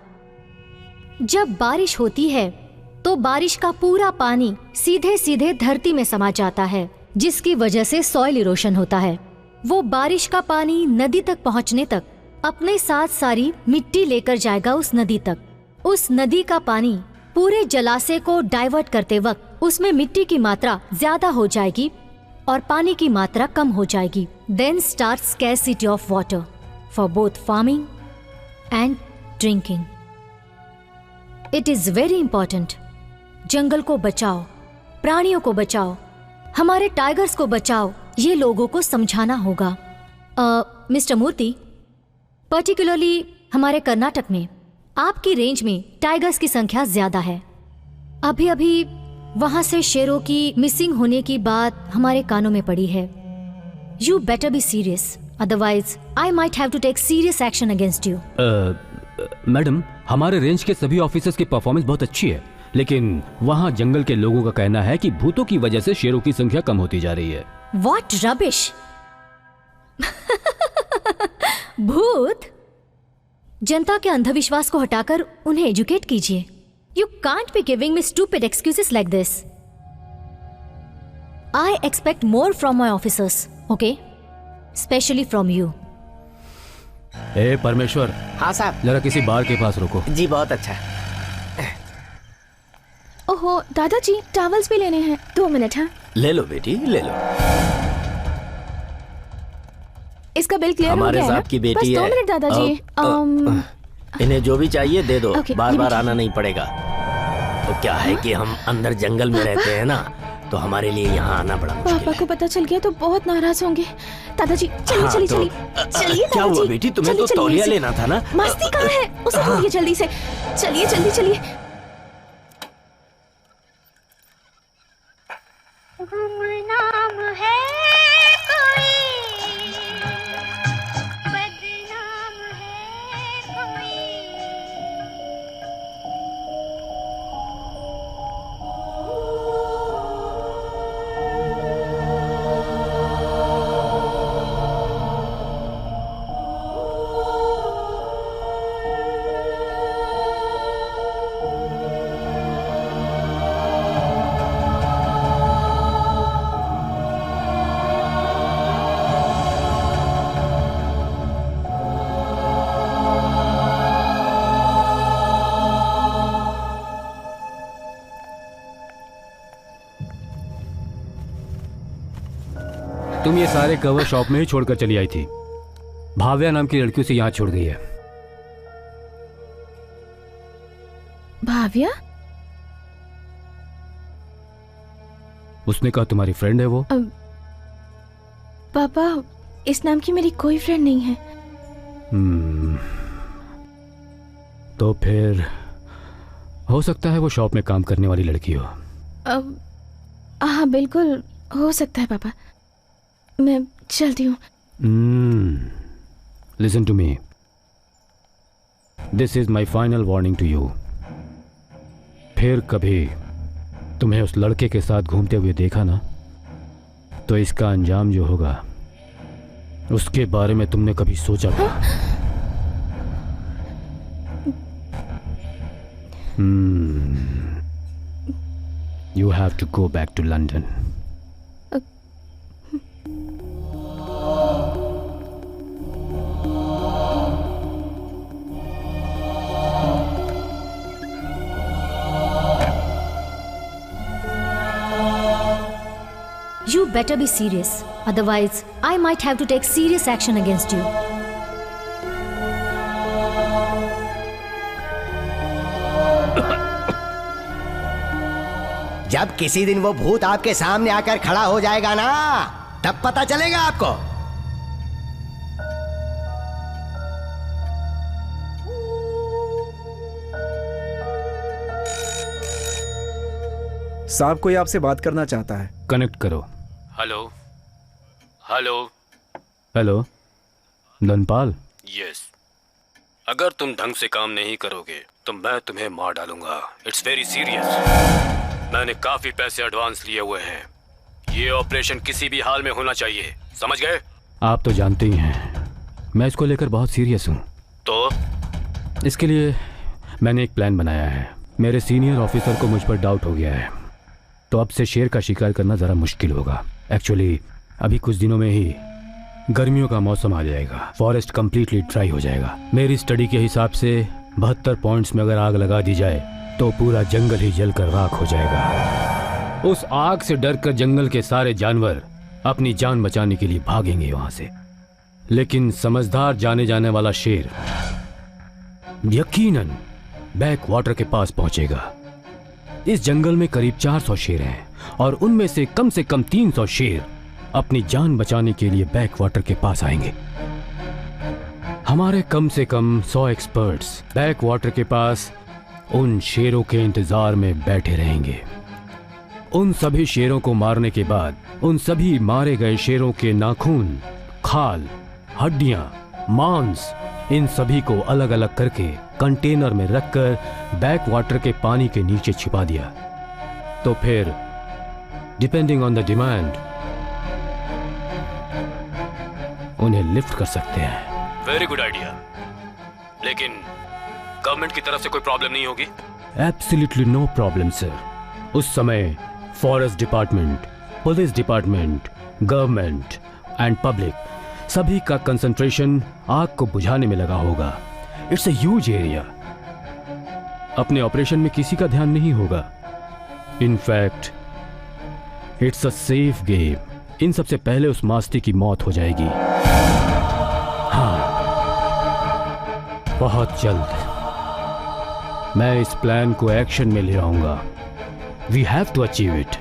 जब बारिश होती है तो बारिश का पूरा पानी सीधे सीधे धरती में समा जाता है, जिसकी वजह से सॉइल इरोशन होता है। वो बारिश का पानी नदी तक पहुंचने तक अपने साथ सारी मिट्टी लेकर जाएगा उस नदी तक। उस नदी का पानी पूरे जलाशय को डाइवर्ट करते वक्त उसमें मिट्टी की मात्रा ज्यादा हो जाएगी और पानी की मात्रा कम हो जाएगी। Then start scarcity of water for both farming and drinking. It is very important. जंगल को बचाओ, प्राणियों को बचाओ, हमारे टाइगर्स को बचाओ, ये लोगों को समझाना होगा। मिस्टर मूर्ति, पर्टिकुलरली हमारे कर्नाटक में आपकी रेंज में टाइगर्स की संख्या ज्यादा है। अभी अभी वहां से शेरों की मिसिंग होने की बात हमारे कानों में पड़ी है। You better be serious, otherwise I might have to take serious action against you. Madam, हमारे रेंज के सभी ऑफिसर्स की परफॉर्मेंस बहुत अच्छी है, लेकिन वहाँ जंगल के लोगों का कहना है कि भूतों की वजह से शेरों की संख्या कम होती जा रही है। What rubbish! भूत? जनता के अंधविश्वास को हटाकर उन्हें एजुकेट कीजिए। You can't be giving me stupid excuses like this. I expect more from my officers, okay? Especially from you. ए परमेश्वर। हाँ साहब। जरा किसी बार के पास रुको। जी बहुत अच्छा। ओहो दादाजी, टॉवल्स भी लेने हैं। 2 मिनट। हाँ, ले लो बेटी, ले लो। इसका बिल क्लियर हो हमारे गया है साहब ना? की बेटी बस है। 2 मिनट दादाजी। इन्हें जो भी चाहिए दे दो, Okay, बार ये बार भी- आना नहीं पड़ेगा। तो क्या है कि हम अंदर जंगल में रहते हैं ना, तो हमारे लिए यहाँ आना बड़ा मुश्किल पापा को पता चल गया तो बहुत नाराज होंगे। दादाजी चलिए हाँ, चलिए तो- चलिए चलिए क्या हुआ दादाजी, बेटी, तुम्हें चलिए, तो चलिए, तौलिया ऐसे- लेना था ना। मस्ती कहाँ है, उसे हाँ। ढूंढिए जल्दी से। चलिए जल्दी चलिए। गुमनाम है कोई, बदनाम है कोई। तुम ये सारे कवर शॉप में ही छोड़कर चली आई थी। भाव्या नाम की लड़कियों से यहाँ छोड़ गई है। भाव्या? उसने कहा तुम्हारी फ्रेंड है वो। पापा, इस नाम की मेरी कोई फ्रेंड नहीं है। तो फिर हो सकता है वो शॉप में काम करने वाली लड़की हो। हाँ बिल्कुल हो सकता है पापा। मैं चलती हूँ। Listen to me, this is my final warning to you. फिर कभी तुम्हें उस लड़के के साथ घूमते हुए देखा ना, तो इसका अंजाम जो होगा उसके बारे में तुमने कभी सोचा था? You have to go back to London. You better be serious. Otherwise, I might have to take serious action against you. जब किसी दिन वो भूत आपके सामने आकर खड़ा हो जाएगा ना, तब पता चलेगा आपको। साहब कोई आपसे बात करना चाहता है। कनेक्ट करो। Hello hello hello, Dhanpal. Yes. अगर तुम ढंग से काम नहीं करोगे तो मैं तुम्हें मार डालूंगा। It's very serious. मैंने काफी पैसे एडवांस लिए हुए हैं। ये ऑपरेशन किसी भी हाल में होना चाहिए, समझ गए? आप तो जानते ही हैं मैं इसको लेकर बहुत सीरियस हूँ। तो इसके लिए मैंने एक प्लान बनाया है। मेरे सीनियर ऑफिसर को मुझ पर डाउट हो गया है, तो अब से शेर का शिकार करना ज़रा मुश्किल होगा। एक्चुअली अभी कुछ दिनों में ही गर्मियों का मौसम आ जाएगा, फॉरेस्ट कंप्लीटली ड्राई हो जाएगा। मेरी स्टडी के हिसाब से 72 पॉइंट्स में अगर आग लगा दी जाए तो पूरा जंगल ही जलकर राख हो जाएगा। उस आग से डरकर जंगल के सारे जानवर अपनी जान बचाने के लिए भागेंगे वहां से, लेकिन समझदार जाने जाने वाला शेर यकीनन बैक वाटर के पास पहुंचेगा। इस जंगल में करीब 400 शेर हैं और उनमें से कम 300 शेर अपनी जान बचाने के लिए बैक वाटर के पास आएंगे। हमारे कम से कम 100 एक्सपर्ट्स बैक वाटर के पास उन शेरों के इंतजार में बैठे रहेंगे। उन सभी शेरों को मारने के बाद उन सभी मारे गए शेरों के नाखून, खाल, हड्डियां, मांस, इन सभी को अलग अलग करके कंटेनर में रखकर बैक वाटर के पानी के नीचे छिपा दिया। तो फिर डिपेंडिंग ऑन द डिमांड उन्हें लिफ्ट कर सकते हैं। Very good idea. लेकिन गवर्नमेंट की तरफ से कोई प्रॉब्लम नहीं होगी? Absolutely no problem sir. उस समय forest department, police department, government and public सभी का कंसंट्रेशन आग को बुझाने में लगा होगा। It's a huge area. अपने ऑपरेशन में किसी का ध्यान नहीं होगा। In fact it's a safe game. इन सबसे पहले उस मास्ती की मौत हो जाएगी। हाँ, बहुत जल्द मैं इस प्लान को एक्शन में ले आऊंगा। We have to achieve it.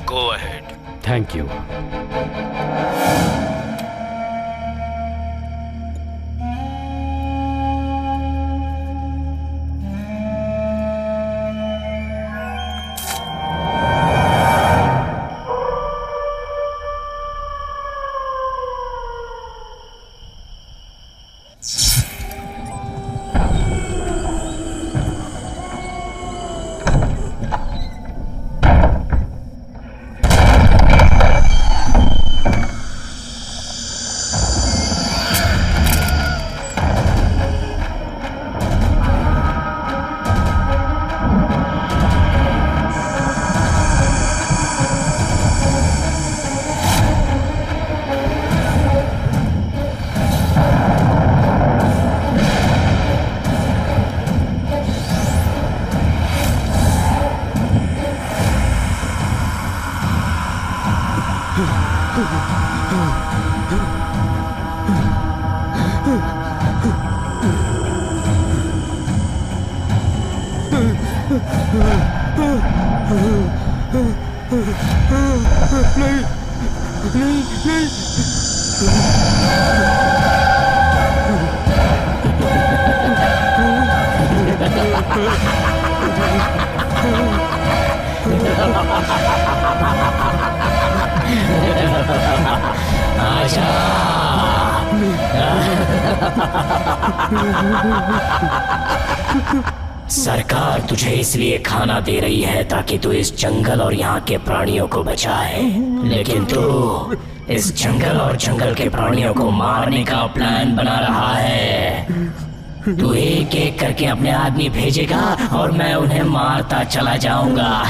Go ahead. Thank you. नहीं नहीं नहीं। सरकार तुझे इसलिए खाना दे रही है ताकि तू इस जंगल और यहाँ के प्राणियों को बचाए, लेकिन तू इस जंगल और जंगल के प्राणियों को मारने का प्लान बना रहा है। तू एक एक करके अपने आदमी भेजेगा और मैं उन्हें मारता चला जाऊंगा।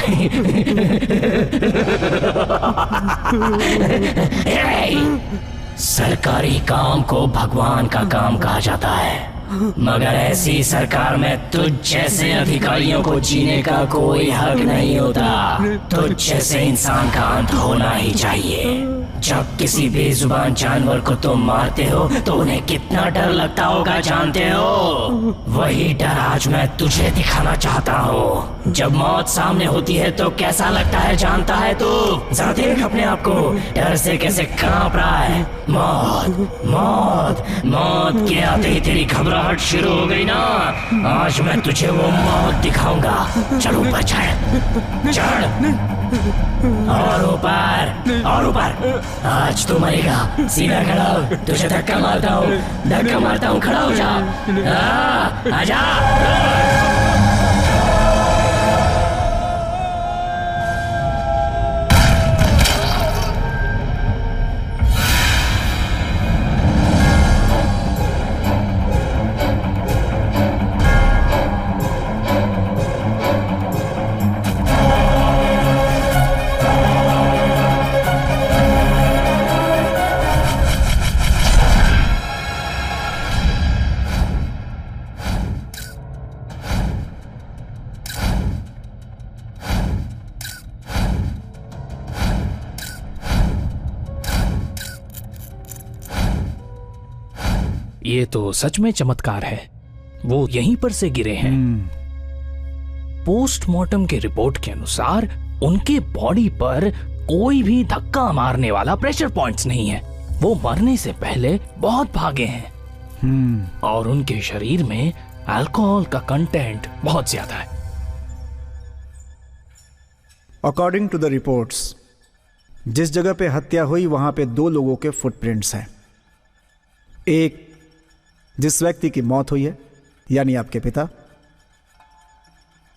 सरकारी काम को भगवान का काम कहा जाता है, मगर ऐसी सरकार में तुझ जैसे अधिकारियों को जीने का कोई हक नहीं होता। तुझ जैसे इंसान का अंत होना ही चाहिए। जब किसी बेजुबान जानवर को तुम मारते हो तो उन्हें कितना डर लगता होगा जानते हो? वही डर आज मैं तुझे दिखाना चाहता हूँ। जब मौत सामने होती है तो कैसा लगता है जानता है तू? जरा देख अपने आप को, डर से कैसे कांप रहा है। मौत मौत मौत के आते ही तेरी घबराहट शुरू हो गई ना। आज मैं तुझे वो मौत दिखाऊंगा। चल ऊपर चढ़ चढ़ और ऊपर और ऊपर। आज तू मरेगा। सीधा खड़ा हो, तुझे धक्का मारता हूँ, खड़ा हो जा। आजा। ये तो सच में चमत्कार है। वो यहीं पर से गिरे हैं। पोस्टमार्टम के रिपोर्ट के अनुसार उनके बॉडी पर कोई भी धक्का मारने वाला प्रेशर पॉइंट्स नहीं है। वो मरने से पहले बहुत भागे हैं और उनके शरीर में अल्कोहल का कंटेंट बहुत ज्यादा है। अकॉर्डिंग टू द रिपोर्ट्स, जिस जगह पे हत्या हुई वहां पे 2 लोगों के फुटप्रिंट्स हैं। एक जिस व्यक्ति की मौत हुई है यानी आपके पिता,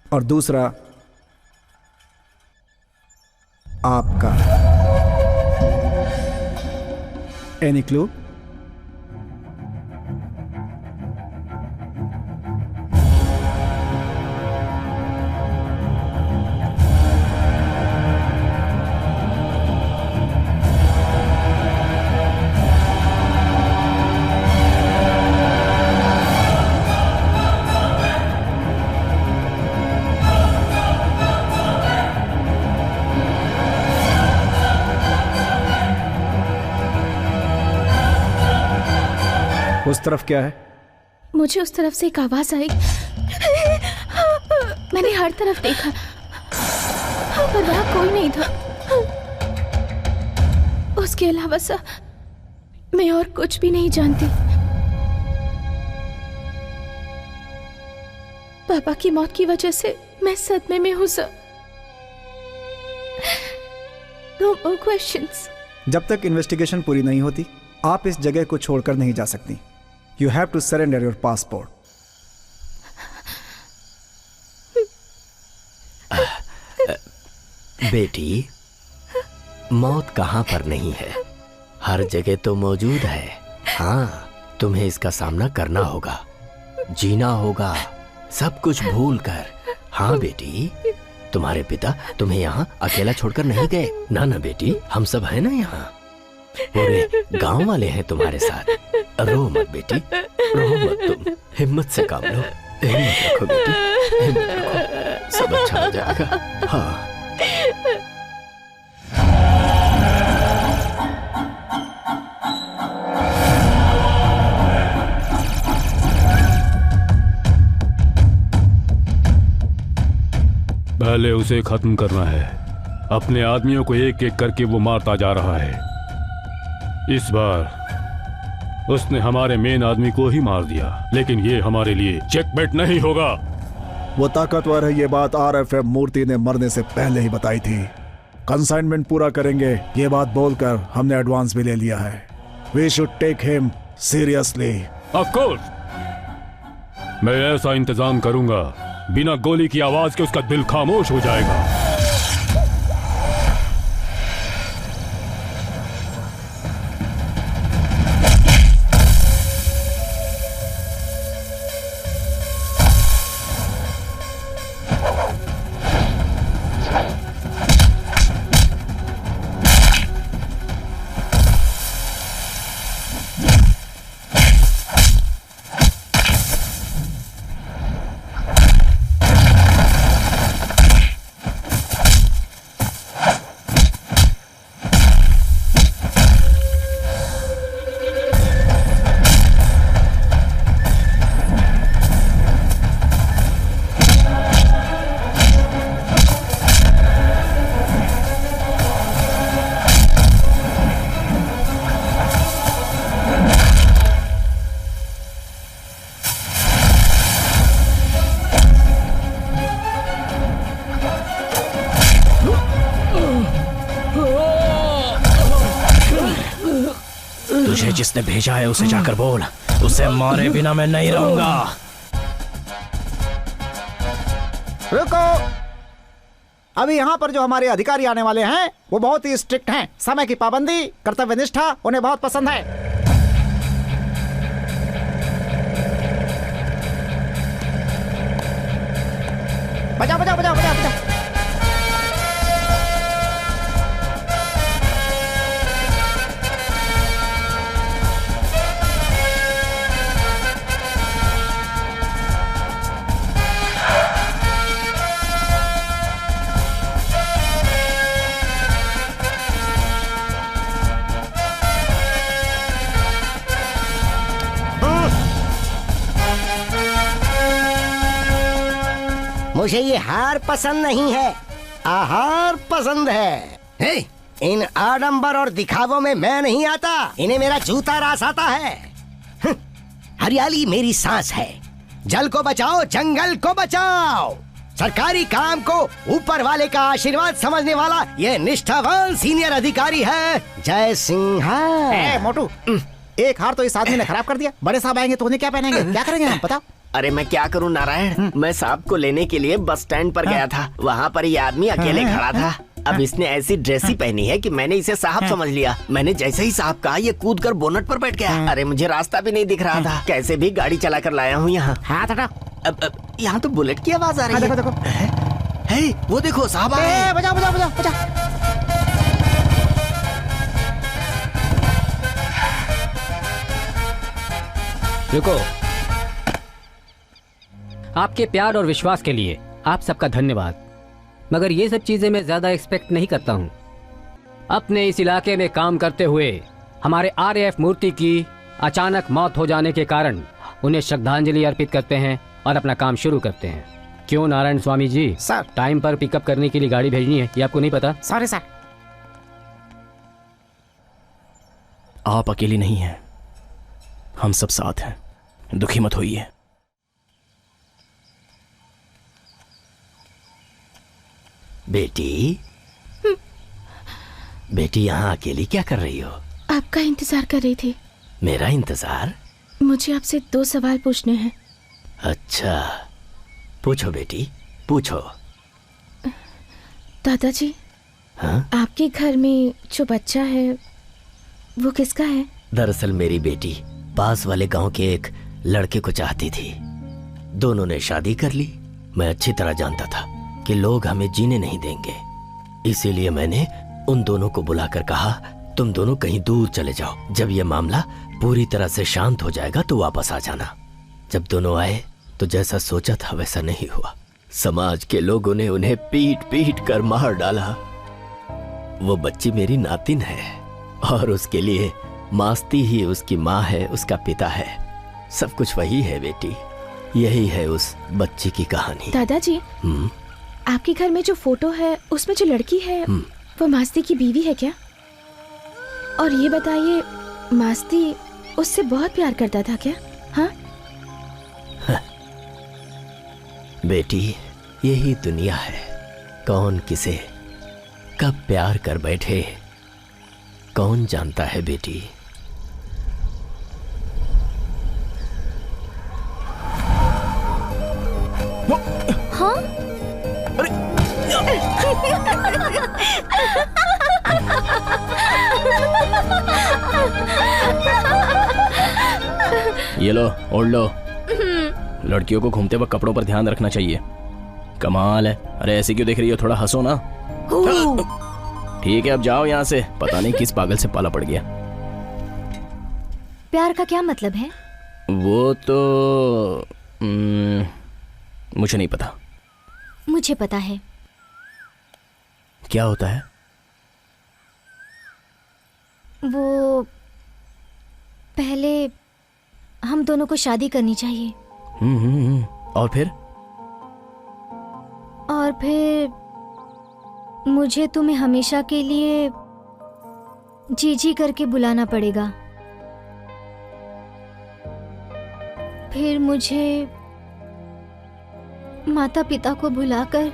और दूसरा आपका। Any clue? उस तरफ क्या है? मुझे उस तरफ से एक आवाज आई। मैंने हर तरफ देखा पर वहां कोई नहीं था। उसके अलावा मैं और कुछ भी नहीं जानती। पापा की मौत की वजह से मैं सदमे में हूं सर। No more questions। जब तक इन्वेस्टिगेशन पूरी नहीं होती आप इस जगह को छोड़कर नहीं जा सकती। You have to surrender your passport। बेटी, मौत कहाँ पर नहीं है, हर जगह तो मौजूद है। हाँ, तुम्हें इसका सामना करना होगा, जीना होगा, सब कुछ भूल कर। हाँ बेटी, तुम्हारे पिता तुम्हें यहाँ अकेला छोड़कर नहीं गए। ना ना बेटी, हम सब है ना यहाँ, पूरे गांव वाले हैं तुम्हारे साथ। रो मत बेटी, रो मत तुम, हिम्मत से काम लो, हिम्मत रखो बेटी, हिम्मत रखो, सब अच्छा हो जाएगा। हाँ। पहले उसे खत्म करना है, अपने आदमियों को एक एक करके वो मारता जा रहा है। इस बार उसने हमारे मेन आदमी को ही मार दिया, लेकिन ये हमारे लिए चेकमेट नहीं होगा। वो ताकतवर है, ये बात RFM मूर्ति ने मरने से पहले ही बताई थी। कंसाइनमेंट पूरा करेंगे, ये बात बोलकर हमने एडवांस भी ले लिया है। We should take him seriously. Of course, मैं ऐसा इंतजाम करूंगा, बिना गोली की आवाज के उसका दिल खामोश हो जाएगा। तुझे जिसने भेजा है उसे जाकर बोल, उसे मारे बिना मैं नहीं रहूंगा। रुको, अभी यहाँ पर जो हमारे अधिकारी आने वाले हैं वो बहुत ही स्ट्रिक्ट हैं। समय की पाबंदी, कर्तव्य निष्ठा उन्हें बहुत पसंद है। बजाओ बजाओ बजाओ बजाओ बजाओ। मुझे ये हार पसंद नहीं है, आहार पसंद है। हे, इन आडंबर और दिखावों में मैं नहीं आता, इन्हें मेरा जूता रास आता है। हरियाली मेरी सांस है, जल को बचाओ, जंगल को बचाओ। सरकारी काम को ऊपर वाले का आशीर्वाद समझने वाला ये निष्ठावान सीनियर अधिकारी है जय सिंह। मोटू, एक हार तो इस आदमी ने खराब कर दिया। बड़े साहब आएंगे तो उन्हें क्या पहनेंगे, क्या करेंगे हम, बताओ। अरे मैं क्या करूं नारायण, मैं साहब को लेने के लिए बस स्टैंड पर गया था, वहाँ पर ये आदमी अकेले खड़ा था। अब इसने ऐसी ड्रेस ही पहनी है कि मैंने इसे साहब समझ लिया। मैंने जैसे ही साहब कहा ये कूदकर बोनट पर बैठ गया। अरे मुझे रास्ता भी नहीं दिख रहा था, कैसे भी गाड़ी चला कर लाया हूँ यहाँ। अब यहाँ तो बुलेट की आवाज आ रही है। देखो देखो, है वो देखो साहब आए। बजाओ बजाओ बजाओ बजाओ। रुको, आपके प्यार और विश्वास के लिए आप सबका धन्यवाद, मगर ये सब चीजें मैं ज्यादा एक्सपेक्ट नहीं करता हूँ। अपने इस इलाके में काम करते हुए हमारे RAF मूर्ति की अचानक मौत हो जाने के कारण उन्हें श्रद्धांजलि अर्पित करते हैं और अपना काम शुरू करते हैं। क्यों नारायण स्वामी जी? सर, टाइम पर पिकअप करने के लिए गाड़ी भेजनी है, ये आपको नहीं पता? Sorry sir. आप अकेली नहीं हैं, हम सब साथ हैं, दुखी मत होइए। बेटी, बेटी यहाँ अकेली क्या कर रही हो? आपका इंतजार कर रही थी। मेरा इंतजार? मुझे आपसे 2 सवाल पूछने हैं। अच्छा, पूछो बेटी, पूछो। दादाजी, हाँ? आपके घर में जो बच्चा है वो किसका है? दरअसल मेरी बेटी पास वाले गांव के एक लड़के को चाहती थी। दोनों ने शादी कर ली। मैं अच्छी तरह जानता था कि लोग हमें जीने नहीं देंगे, इसीलिए मैंने उन दोनों को बुलाकर कहा तुम दोनों कहीं दूर चले जाओ। जब यह मामला पूरी तरह से शांत हो जाएगा तो वापस आ जाना। जब दोनों आए तो जैसा सोचा था वैसा नहीं हुआ। समाज के लोगों ने उन्हें पीट पीट कर मार डाला। वो बच्ची मेरी नातिन है और उसके लिए मास्ती ही उसकी माँ है, उसका पिता है, सब कुछ वही है बेटी। यही है उस बच्ची की कहानी। दादाजी, आपके घर में जो फोटो है उसमें जो लड़की है वो मास्ती की बीवी है क्या? और ये बताइए, मास्ती उससे बहुत प्यार करता था क्या? हाँ बेटी, यही दुनिया है, कौन किसे कब प्यार कर बैठे कौन जानता है बेटी। हाँ? ये लो, ओढ़ लो। लड़कियों को घूमते वक्त कपड़ों पर ध्यान रखना चाहिए। कमाल है। अरे ऐसे क्यों देख रही हो, थोड़ा हंसो ना। ठीक है अब जाओ यहाँ से, पता नहीं किस पागल से पाला पड़ गया। प्यार का क्या मतलब है? वो तो मुझे नहीं पता। मुझे पता है। क्या होता है? वो पहले हम दोनों को शादी करनी चाहिए। और फिर? और फिर मुझे तुम्हें हमेशा के लिए जी जी करके बुलाना पड़ेगा। फिर मुझे माता पिता को भुलाकर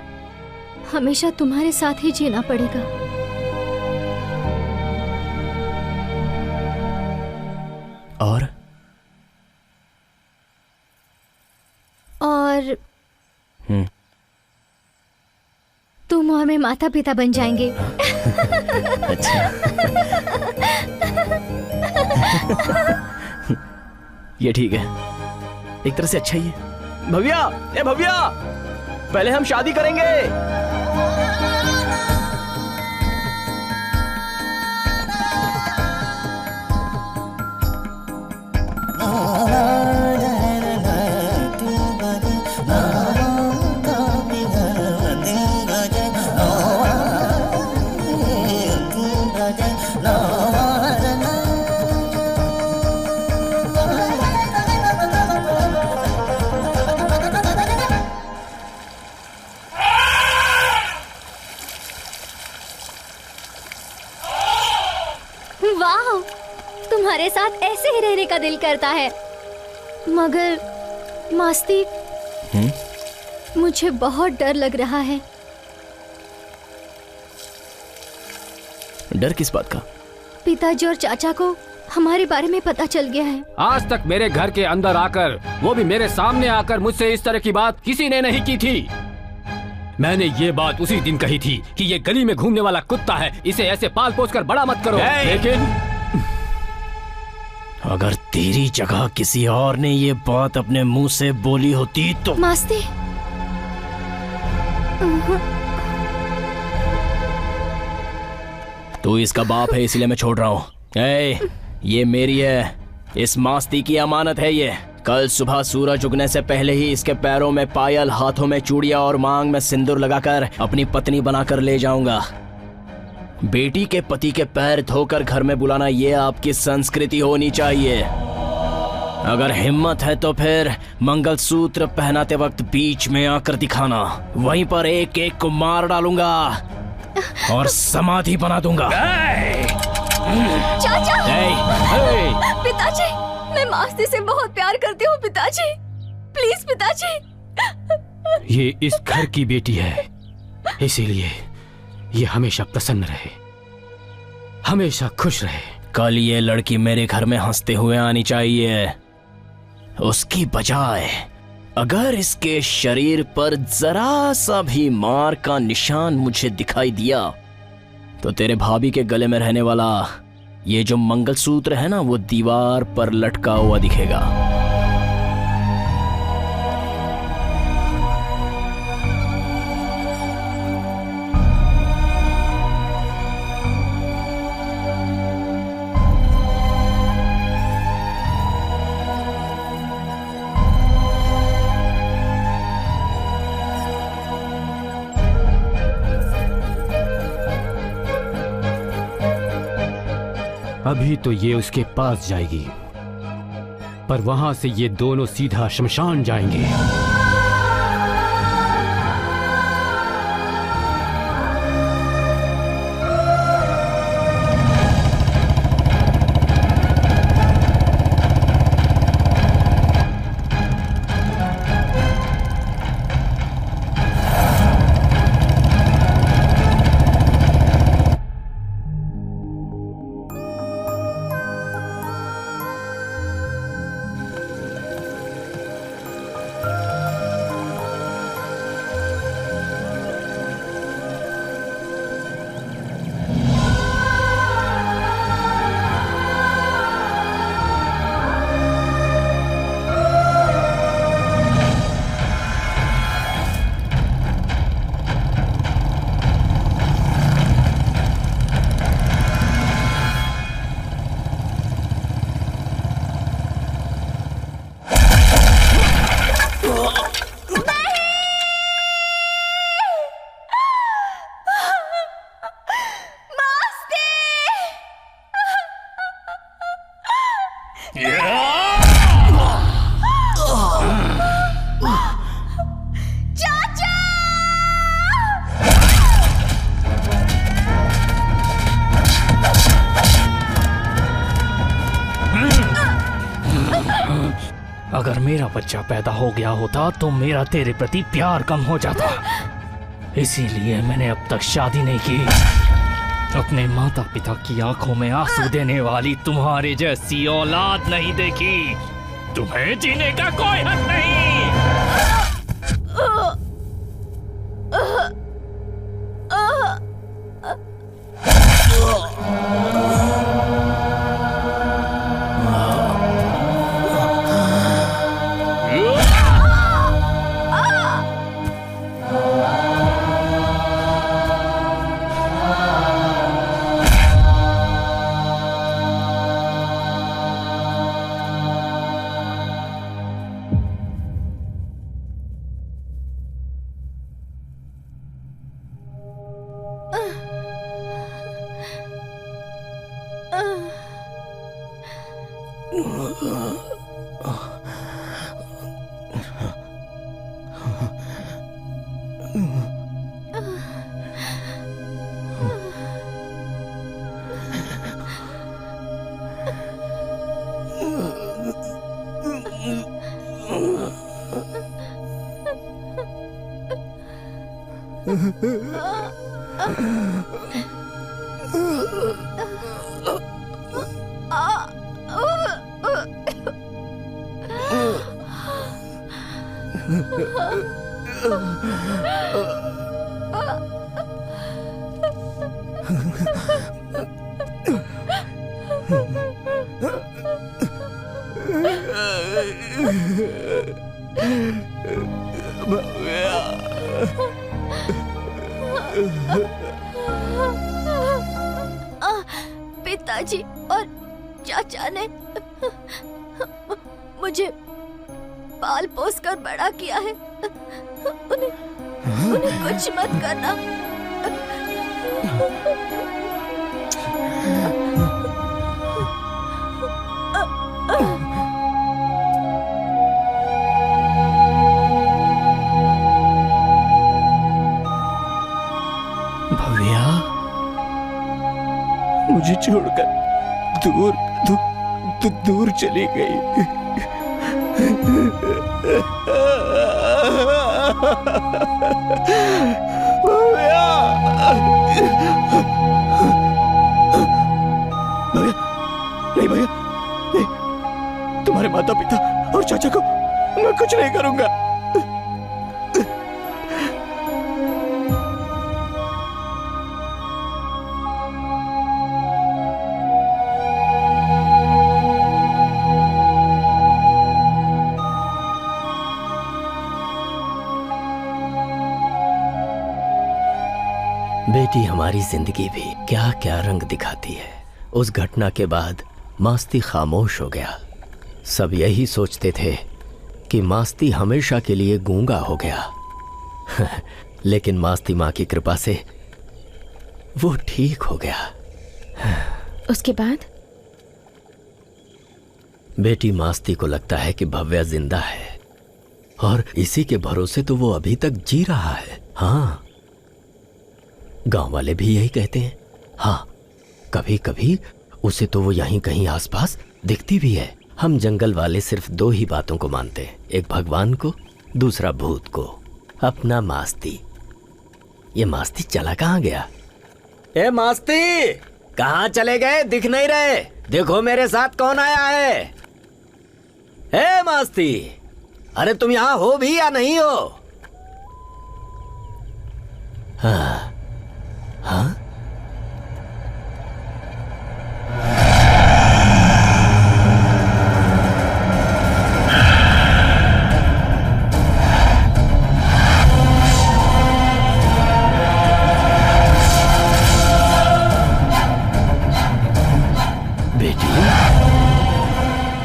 हमेशा तुम्हारे साथ ही जीना पड़ेगा। और तुम और मैं माता पिता बन जाएंगे। अच्छा। ये ठीक है, एक तरह से अच्छा ही है। भव्या, ए भव्या, पहले हम शादी करेंगे। तुम्हारे साथ ऐसे ही रहने का दिल करता है, मगर मास्ती, मुझे बहुत डर लग रहा है। डर किस बात का? पिताजी और चाचा को हमारे बारे में पता चल गया है। आज तक मेरे घर के अंदर आकर, वो भी मेरे सामने आकर मुझसे इस तरह की बात किसी ने नहीं की थी। मैंने ये बात उसी दिन कही थी कि ये गली में घूमने वाला कुत्ता है, इसे ऐसे पाल पोस कर बड़ा मत करो। लेकिन अगर तेरी जगह किसी और ने ये बात अपने मुंह से बोली होती तो। मास्ती, तू इसका बाप है इसलिए मैं छोड़ रहा हूँ। ये मेरी है, इस मास्ती की अमानत है ये। कल सुबह सूरज उगने से पहले ही इसके पैरों में पायल, हाथों में चूड़ियां और मांग में सिंदूर लगाकर अपनी पत्नी बनाकर ले जाऊंगा। बेटी के पति के पैर धोकर घर में बुलाना ये आपकी संस्कृति होनी चाहिए। अगर हिम्मत है तो फिर मंगलसूत्र पहनाते वक्त बीच में आकर दिखाना, वहीं पर एक एक को मार डालूंगा और समाधि बना दूंगा। चाचा! पिताजी, मैं मास्ती से बहुत प्यार करती हूँ पिताजी, प्लीज पिताजी। ये इस घर की बेटी है, इसीलिए ये हमेशा प्रसन्न रहे, हमेशा खुश रहे। कल ये लड़की मेरे घर में हंसते हुए आनी चाहिए, उसकी बजाय अगर इसके शरीर पर जरा सा भी मार का निशान मुझे दिखाई दिया तो तेरे भाभी के गले में रहने वाला ये जो मंगलसूत्र है ना, वो दीवार पर लटका हुआ दिखेगा। अभी तो ये उसके पास जाएगी, पर वहां से ये दोनों सीधा शमशान जाएंगे। अगर मेरा बच्चा पैदा हो गया होता तो मेरा तेरे प्रति प्यार कम हो जाता। इसीलिए मैंने अब तक शादी नहीं की। अपने माता पिता की आंखों में आंसू देने वाली तुम्हारे जैसी औलाद नहीं देखी। तुम्हें जीने का कोई हक नहीं। पिताजी और चाचा ने मुझे पाल पोस कर बड़ा किया है। उन्हें कुछ मत करना। भव्या, मुझे छोड़कर दूर दूर चली गई। भव्या, नहीं भैया, नहीं, तुम्हारे माता पिता और चाचा को मैं कुछ नहीं करूंगा। बेटी हमारी जिंदगी भी क्या क्या रंग दिखाती है। उस घटना के बाद मास्ती खामोश हो गया। सब यही सोचते थे कि मास्ती हमेशा के लिए गूंगा हो गया। लेकिन मास्ती माँ की कृपा से वो ठीक हो गया। उसके बाद बेटी मास्ती को लगता है कि भव्या जिंदा है और इसी के भरोसे तो वो अभी तक जी रहा है। हाँ, गांव वाले भी यही कहते हैं। हाँ, कभी कभी उसे तो वो यहीं कहीं आसपास दिखती भी है। हम जंगल वाले सिर्फ दो ही बातों को मानते हैं, एक भगवान को, दूसरा भूत को। अपना मास्ती। ये मास्ती चला कहाँ गया? ए मास्ती, कहाँ चले गए? दिख नहीं रहे। देखो मेरे साथ कौन आया है। ए मास्ती, अरे तुम यहाँ हो भी या नहीं हो? हाँ हाँ, बेटी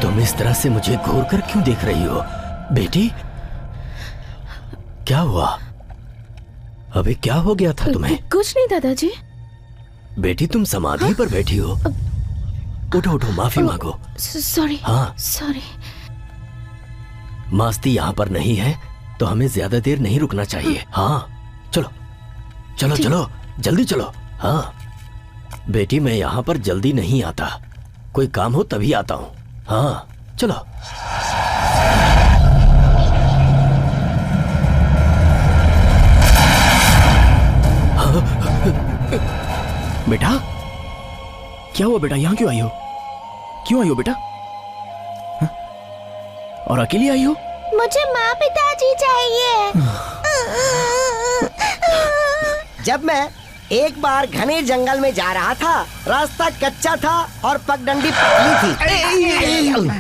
तुम इस तरह से मुझे घूर कर क्यों देख रही हो? बेटी क्या हुआ? अभी क्या हो गया था तुम्हें? कुछ नहीं दादाजी। बेटी तुम समाधि पर बैठी हो। उठो उठो, माफी मांगो। सॉरी। हाँ सॉरी। मास्ती यहाँ पर नहीं है तो हमें ज्यादा देर नहीं रुकना चाहिए। हाँ चलो चलो चलो, जल्दी चलो। हाँ बेटी, मैं यहाँ पर जल्दी नहीं आता, कोई काम हो तभी आता हूँ। हाँ चलो। बेटा, क्या हुआ बेटा? यहाँ क्यों आई हो? क्यों आई हो बेटा? हा? और अकेली आई हो? मुझे माँ पिताजी चाहिए। जब मैं एक बार घने जंगल में जा रहा था, रास्ता कच्चा था और पगडंडी पतली थी।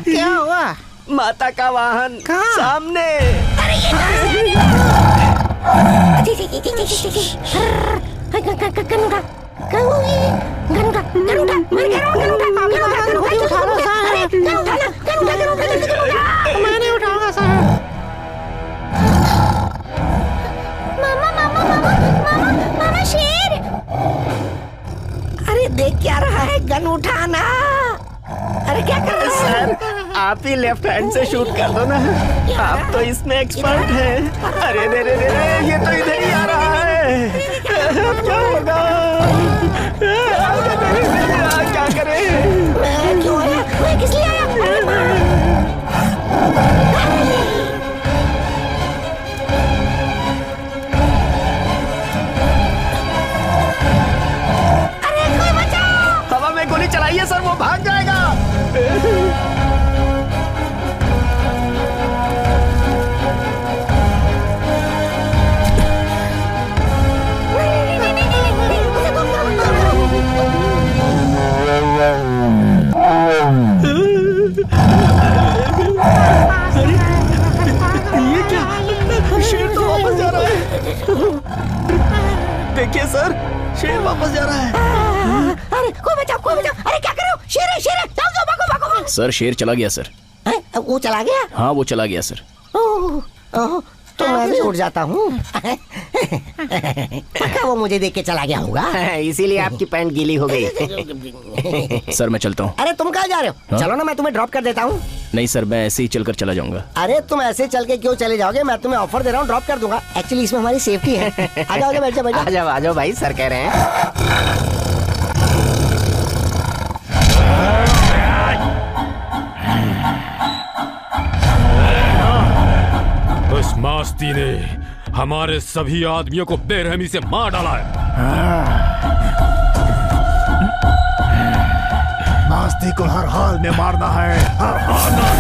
क्या हुआ? माता का वाहन सामने। मैंने उठाया साहब। मामा शेर! अरे देख क्या रहा है? गन उठाना। अरे क्या कर रहे हो? सर, आप ही लेफ्ट हैंड से शूट कर दो ना, आप तो इसमें एक्सपर्ट हैं। अरे रे रे रे रे, ये तो इधर ही आ रहा है। अब क्या होगा? क्या करें? क्यों आया? मैं किस लिए आया? अरे कोई बचाओ! हवा में गोली चलाइए सर, वो भाग जाएगा। ये क्या? शेर तो वापस जा रहा है। देखिए सर, शेर वापस जा रहा है। अरे कोई बचाओ, कोई बचाओ! अरे क्या कर रहे हो? शेर है, शेर है! जाओ जाओ, भागो भागो भागो! सर शेर चला गया सर। वो चला गया? हाँ वो चला गया सर। ओह, तो मैं भी उड़ जाता हूँ। पक्का वो मुझे देख के चला गया होगा, इसीलिए आपकी पैंट गीली हो गई। सर मैं चलता हूँ। अरे तुम कहाँ जा रहे हो? हाँ? चलो ना, मैं तुम्हें ड्रॉप कर देता हूँ। नहीं सर, मैं ऐसे ही चलकर चला जाऊंगा। अरे तुम ऐसे चल के क्यों चले जाओगे? मैं तुम्हें ऑफर दे रहा हूँ, ड्रॉप कर दूंगा। एक्चुअली इसमें हमारी सेफ्टी है। आ जाओ, बैठ जाओ, बैठ जाओ। आ जाओ, आ जाओ भाई, सर कह रहे हैं। उस मास्ती ने हमारे सभी आदमियों को बेरहमी से मार डाला है। मास्ती को हर हाल में मारना है, हर हाल में।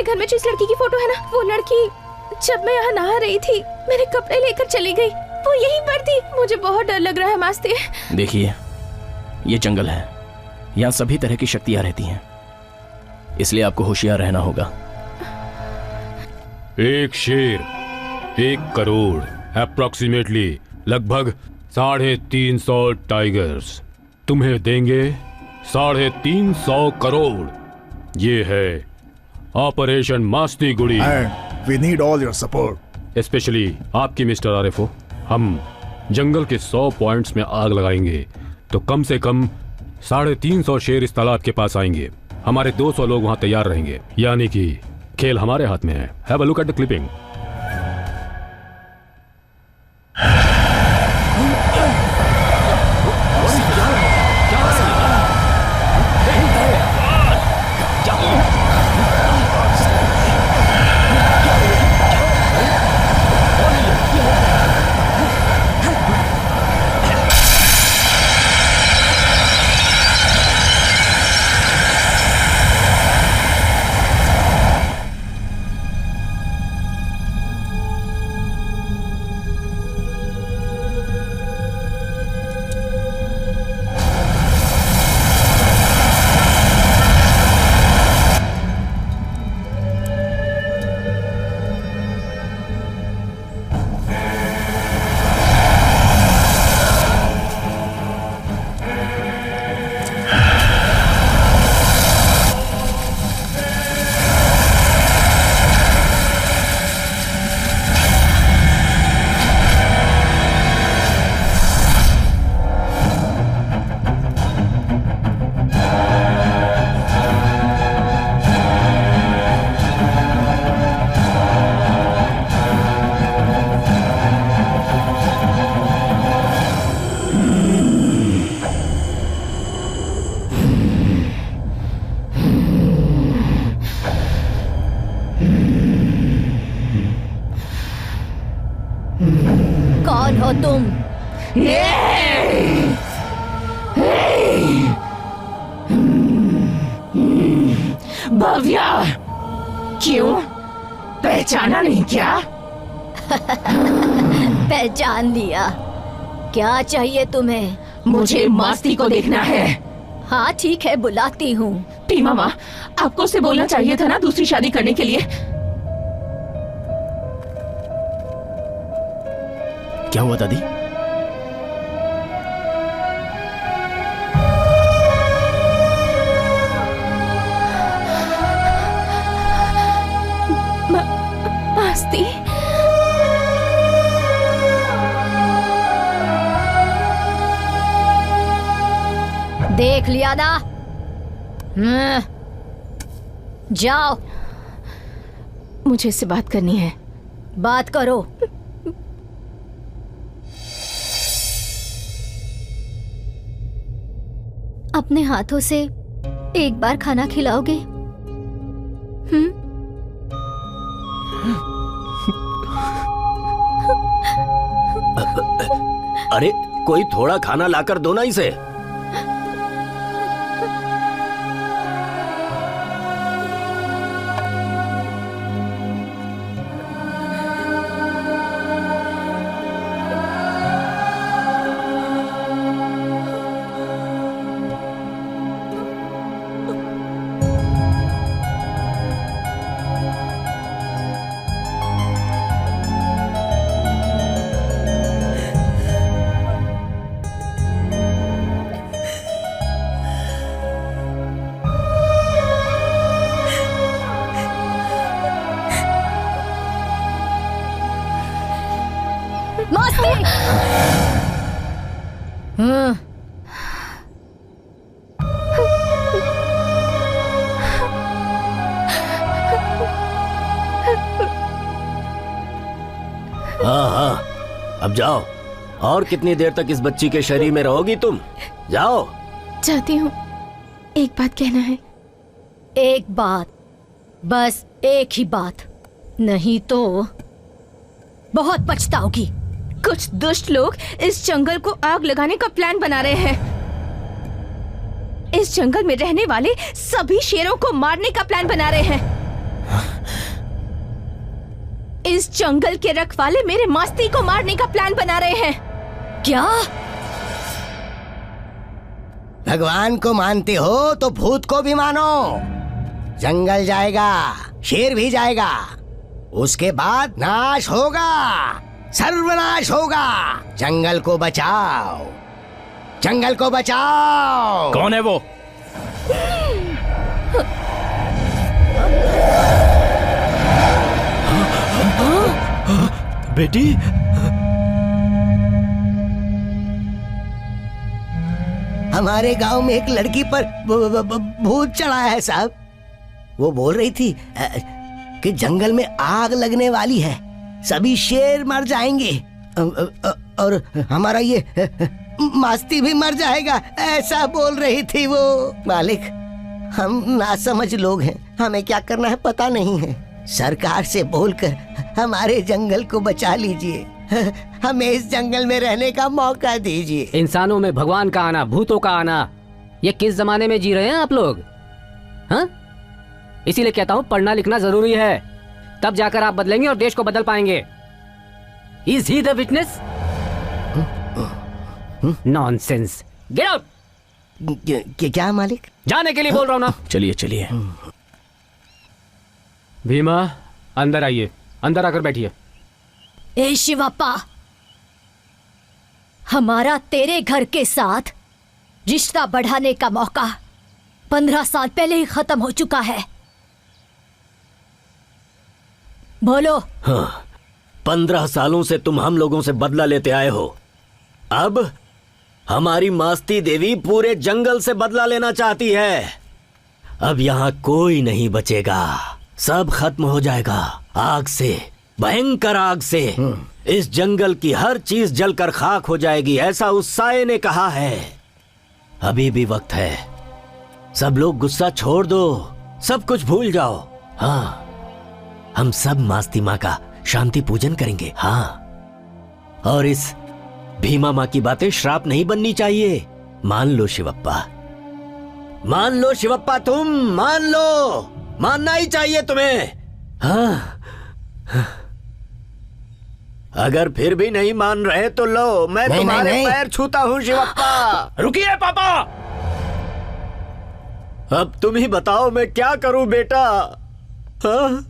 घर में जिस लड़की की फोटो है ना, वो लड़की जब मैं यहाँ नहा रही थी मेरे कपड़े लेकर चली गई। वो यहीं पर थी। मुझे बहुत डर लग रहा है मास्ती। देखिए, ये जंगल है, यहाँ सभी तरह की शक्तियाँ रहती हैं, इसलिए आपको होशियार रहना होगा। एक शेर 1 करोड़ अप्रोक्सीमेटली लगभग 350 टाइगर्स तुम्हें देंगे 350 करोड़। ये है operation Masti Gudi. We need all your support. Specially आपकी मिस्टर आरिफो। हम जंगल के 100 पॉइंट्स में आग लगाएंगे तो कम से कम 350 शेर इस तालाब के पास आएंगे। हमारे 200 लोग वहां तैयार रहेंगे, यानी कि खेल हमारे हाथ में है। Have a look at the clipping. कौन हो तुम? भव्या, क्यों पहचाना नहीं क्या? पहचान लिया। क्या चाहिए तुम्हें? मुझे मास्ती को देखना है। हाँ ठीक है, बुलाती हूँ। टी मामा, आपको उसे बोलना चाहिए था ना दूसरी शादी करने के लिए। क्या हुआ दादी? मास्ती, देख लिया ना? जाओ। मुझे इससे बात करनी है। बात करो। अपने हाथों से एक बार खाना खिलाओगे? अरे कोई थोड़ा खाना लाकर दो ना इसे। हाँ, अब जाओ। और कितनी देर तक इस बच्ची के शरीर में रहोगी तुम? जाओ। चाहती हूँ, एक बात कहना है। एक बात, बस एक ही बात, नहीं तो बहुत पछताओगी। कुछ दुष्ट लोग इस जंगल को आग लगाने का प्लान बना रहे हैं। इस जंगल में रहने वाले सभी शेरों को मारने का प्लान बना रहे हैं। इस जंगल के रखवाले मेरे मास्ती को मारने का प्लान बना रहे हैं। क्या? भगवान को मानते हो तो भूत को भी मानो। जंगल जाएगा, शेर भी जाएगा, उसके बाद नाश होगा, सर्वनाश होगा। जंगल को बचाओ, जंगल को बचाओ। कौन है वो? बेटी, हमारे गांव में एक लड़की पर भूत चढ़ा है साहब। वो बोल रही थी कि जंगल में आग लगने वाली है, सभी शेर मर जाएंगे और हमारा ये मास्ती भी मर जाएगा, ऐसा बोल रही थी वो। मालिक, हम नासमझ लोग हैं, हमें क्या करना है पता नहीं है। सरकार से बोलकर हमारे जंगल को बचा लीजिए, हमें इस जंगल में रहने का मौका दीजिए। इंसानों में भगवान का आना, भूतों का आना, ये किस जमाने में जी रहे हैं आप लोग? हाँ, इसीलिए कहता हूँ पढ़ना लिखना जरूरी है, तब जाकर आप बदलेंगे और देश को बदल पाएंगे। Is he the witness? Nonsense. Get out. क्या मालिक? जाने के लिए बोल रहा हूँ ना। चलिए चलिए। भीमा, अंदर आइए, अंदर आकर बैठिए। ए शिवप्पा, हमारा तेरे घर के साथ रिश्ता बढ़ाने का मौका 15 साल पहले ही खत्म हो चुका है। बोलो। हाँ, 15 सालों से तुम हम लोगों से बदला लेते आए हो। अब हमारी मास्ती देवी पूरे जंगल से बदला लेना चाहती है। अब यहाँ कोई नहीं बचेगा, सब खत्म हो जाएगा आग से, भयंकर आग से। इस जंगल की हर चीज जलकर खाक हो जाएगी, ऐसा उस साये ने कहा है। अभी भी वक्त है, सब लोग गुस्सा छोड़ दो, सब कुछ भूल जाओ। हाँ, हम सब मास्ती माँ का शांति पूजन करेंगे। हाँ, और इस भीमा माँ की बातें श्राप नहीं बननी चाहिए। मान लो शिवप्पा, मान लो शिवप्पा, तुम मान लो, मानना ही चाहिए तुम्हें। हाँ, अगर फिर भी नहीं मान रहे तो लो, मैं तुम्हारे पैर छूता हूँ शिवप्पा। रुकिए पापा, अब तुम ही बताओ मैं क्या करूं बेटा। हाँ?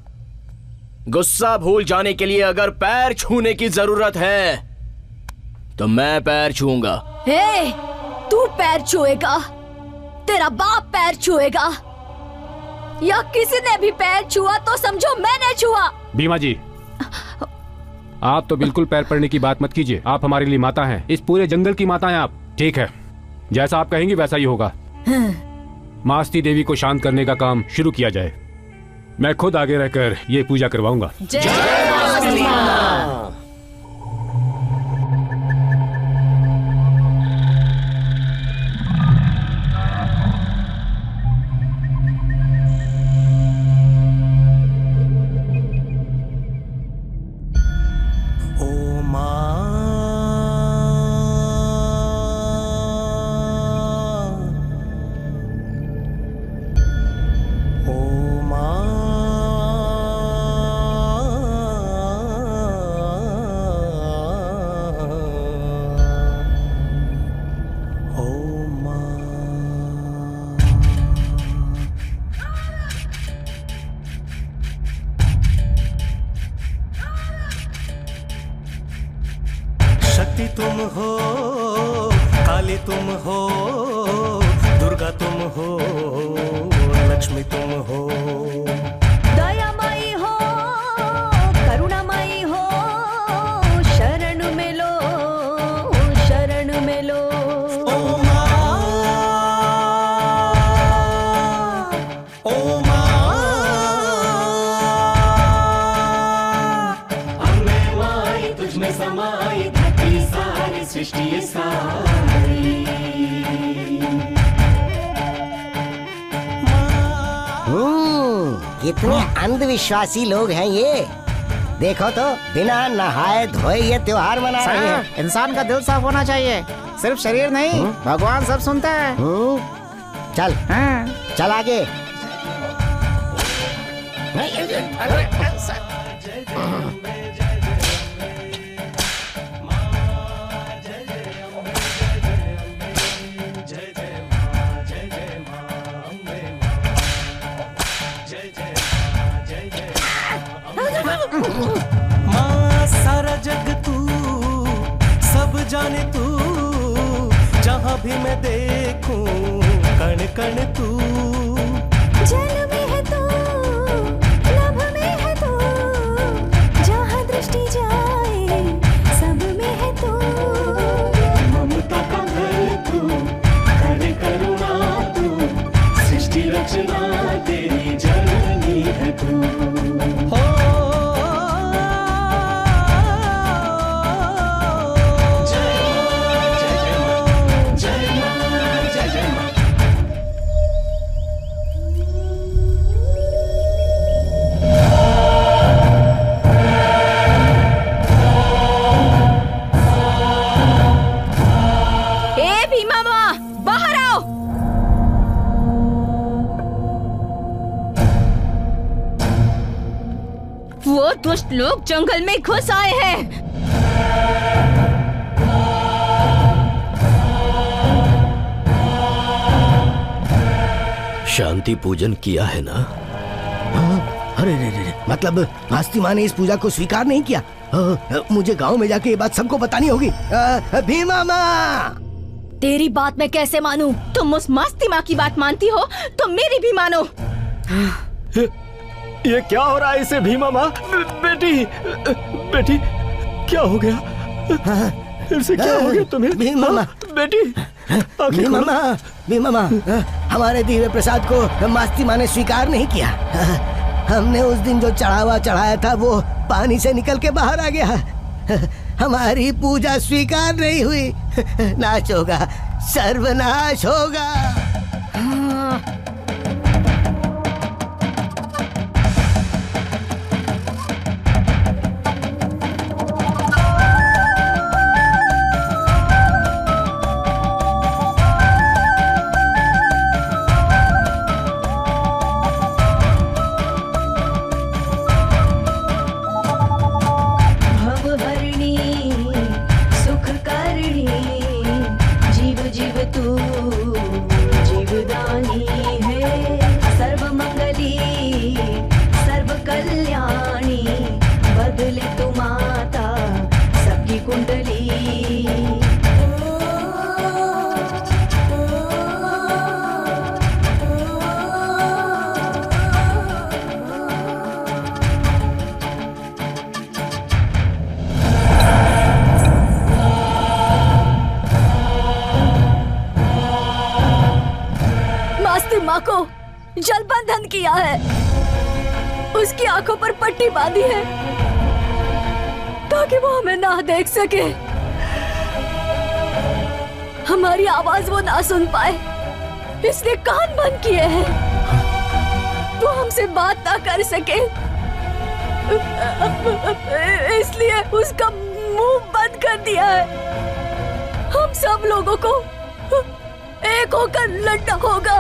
गुस्सा भूल जाने के लिए अगर पैर छूने की जरूरत है तो मैं पैर छूऊंगा। हे, तू पैर छुएगा? तेरा बाप पैर छुएगा? या किसी ने भी पैर छुआ तो समझो मैंने छुआ। भीमा जी, आप तो बिल्कुल पैर पड़ने की बात मत कीजिए। आप हमारे लिए माता हैं, इस पूरे जंगल की माता हैं आप। ठीक है, जैसा आप कहेंगी वैसा ही होगा। मास्ती देवी को शांत करने का काम शुरू किया जाए। मैं खुद आगे रहकर ये पूजा करवाऊंगा। जय मास्ती माँ। शक्ति तुम हो, काली तुम हो, दुर्गा तुम हो, लक्ष्मी तुम हो, दयामयी हो, करुणामयी हो, शरण में लो, शरण में लो। ओ माँ, ओ माँ, अम्बे माई तुझ में समाई, सारी सृष्टि सारी। कितने अंधविश्वासी लोग हैं ये। देखो तो बिना नहाए धोए ये त्योहार मना रहे हैं। इंसान का दिल साफ होना चाहिए, सिर्फ शरीर नहीं। भगवान सब सुनता है। चल चल आगे। माँ सारा जग तू, सब जाने तू, जहाँ भी मैं देखूं कण कण तू। जल में है तू, नभ में है तू, जहाँ दृष्टि जाए सब में है तू। ममता का घर तू, करे करुणा तू, सृष्टि रचना तेरी जननी है तू। वो दुष्ट लोग जंगल में घुस आए हैं। शांति पूजन किया है ना? अरे रे रे, मतलब मास्ती माँ ने इस पूजा को स्वीकार नहीं किया। मुझे गांव में जाके ये बात सबको बतानी होगी। भीमा माँ, तेरी बात मैं कैसे मानूं? तुम उस मास्ती माँ की बात मानती हो तो मेरी भी मानो। ये क्या हो रहा है इसे भीमा माँ? बेटी, बेटी क्या हो गया? फिर से क्या हो गया तुम्हें? भीमा माँ, बेटी, भीमा माँ, भीमा माँ, हमारे दिव्य प्रसाद को मास्ती माँ ने स्वीकार नहीं किया। हमने उस दिन जो चढ़ावा चढ़ाया था वो पानी से निकल के बाहर आ गया। हमारी पूजा स्वीकार नहीं हुई। नाश होगा, सर्वनाश होगा। किया है। उसकी आंखों पर पट्टी बांधी है ताकि वो हमें ना देख सके, हमारी आवाज वो ना सुन पाए, इसलिए कान बंद किए हैं, वो हमसे बात ना कर सके, इसलिए उसका मुंह बंद कर दिया है। हम सब लोगों को एक होकर लड़ना होगा।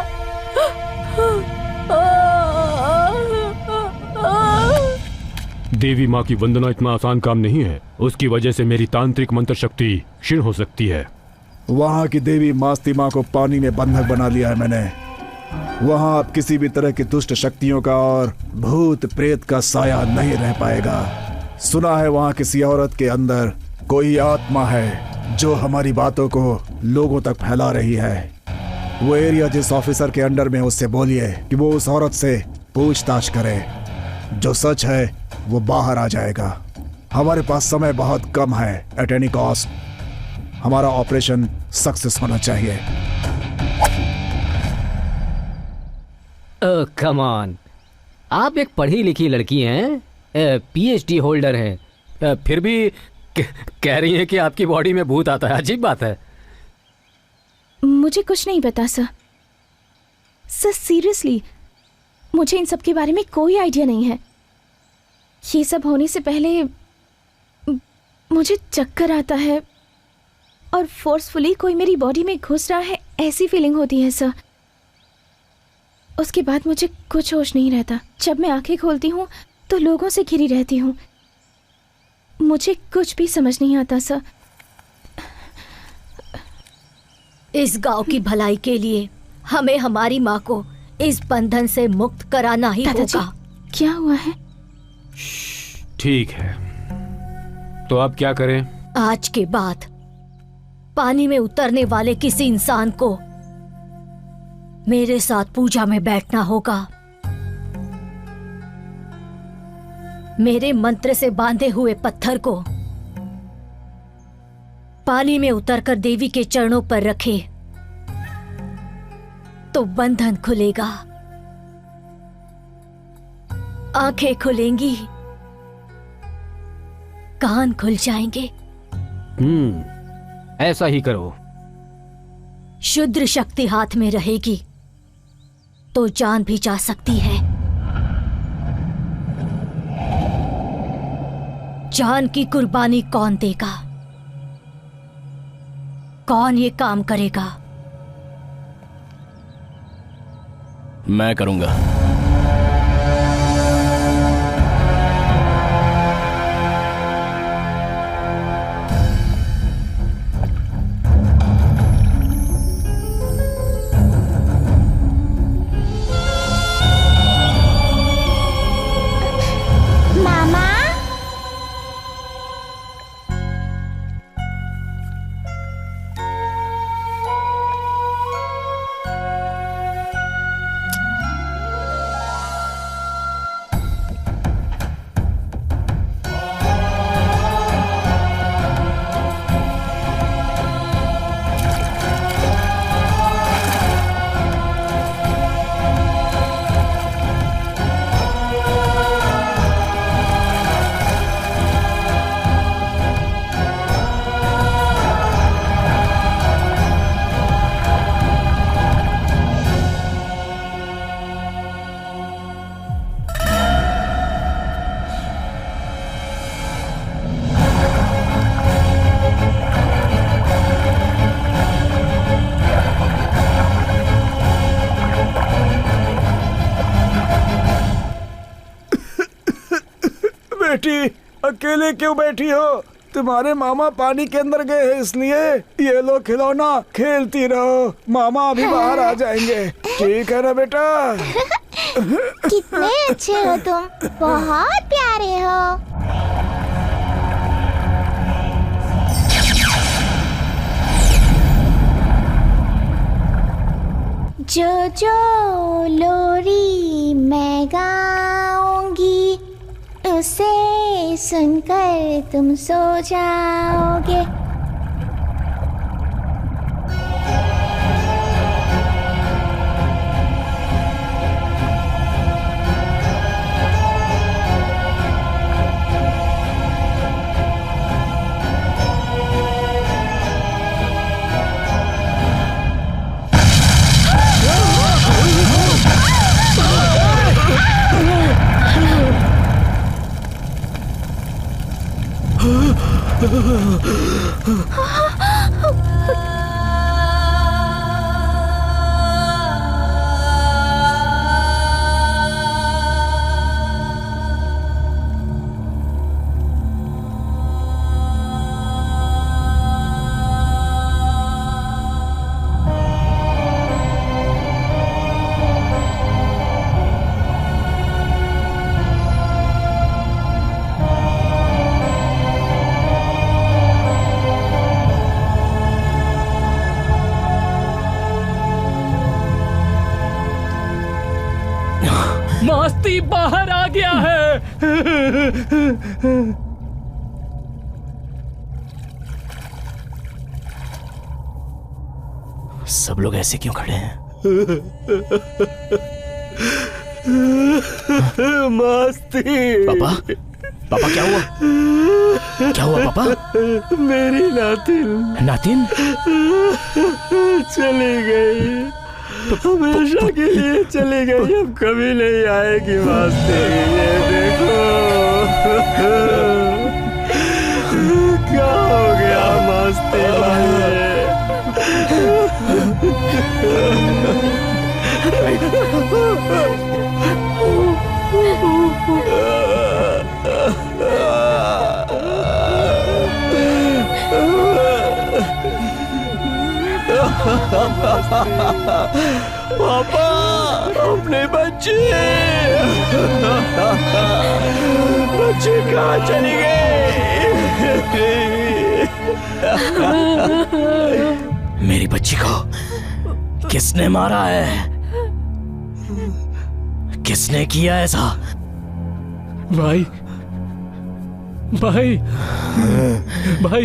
देवी माँ की वंदना इतना आसान काम नहीं है। उसकी वजह से मेरी तांत्रिक मंत्र शक्ति क्षीण हो सकती है। वहाँ की देवी मास्ती माँ को पानी में बंधक बना लिया है मैंने। वहाँ अब किसी भी तरह की दुष्ट शक्तियों का और भूत प्रेत का साया नहीं रह पाएगा। सुना है वहाँ किसी औरत के अंदर कोई आत्मा है जो हमारी बातों को लोगों तक फैला रही है। वो एरिया जिस ऑफिसर के अंडर में, उससे बोलिए कि वो उस औरत से पूछताछ करे। जो सच है वो बाहर आ जाएगा। हमारे पास समय बहुत कम है। एट एनी कॉस्ट हमारा ऑपरेशन सक्सेस होना चाहिए। कम ऑन, आप एक पढ़ी लिखी लड़की हैं, पीएचडी होल्डर हैं, फिर भी कह रही हैं कि आपकी बॉडी में भूत आता है। अजीब बात है। मुझे कुछ नहीं पता सर। सर सीरियसली मुझे इन सब के बारे में कोई आइडिया नहीं है। ये सब होने से पहले मुझे चक्कर आता है और फोर्सफुली कोई मेरी बॉडी में घुस रहा है, ऐसी फीलिंग होती है सर। उसके बाद मुझे कुछ होश नहीं रहता। जब मैं आंखें खोलती हूँ तो लोगों से घिरी रहती हूँ। मुझे कुछ भी समझ नहीं आता सर। इस गांव की भलाई के लिए हमें हमारी माँ को इस बंधन से मुक्त कराना ही होगा। क्या हुआ है? ठीक है, तो अब क्या करें? आज के बाद पानी में उतरने वाले किसी इंसान को मेरे साथ पूजा में बैठना होगा। मेरे मंत्र से बांधे हुए पत्थर को पानी में उतरकर देवी के चरणों पर रखे तो बंधन खुलेगा, आंखें खुलेंगी, कान खुल जाएंगे। ऐसा ही करो। शुद्र शक्ति हाथ में रहेगी तो जान भी जा सकती है। जान की कुर्बानी कौन देगा? कौन ये काम करेगा? मैं करूंगा। बेटी अकेले क्यों बैठी हो? तुम्हारे मामा पानी के अंदर गए हैं, इसलिए ये लो खिलौना, खेलती रहो। मामा अभी बाहर आ जाएंगे। ठीक है ना बेटा? कितने अच्छे हो तुम, बहुत प्यारे हो। जो जो लोरी मैं गाऊंगी उसे सुनकर तुम सो जाओगे। मास्ती बाहर आ गया है। सब लोग ऐसे क्यों खड़े हैं? मस्ती। पापा, पापा क्या हुआ? क्या हुआ पापा? मेरी नातिन। नातिन? चली गई, हमेशा के लिए चली गई, अब कभी नहीं आएगी मस्ती। ये देखो क्या हो गया मस्ती पापा, अपने बच्चे कहाँ चली गई? मेरी बच्ची को किसने मारा है? किसने किया ऐसा? भाई, भाई, भाई,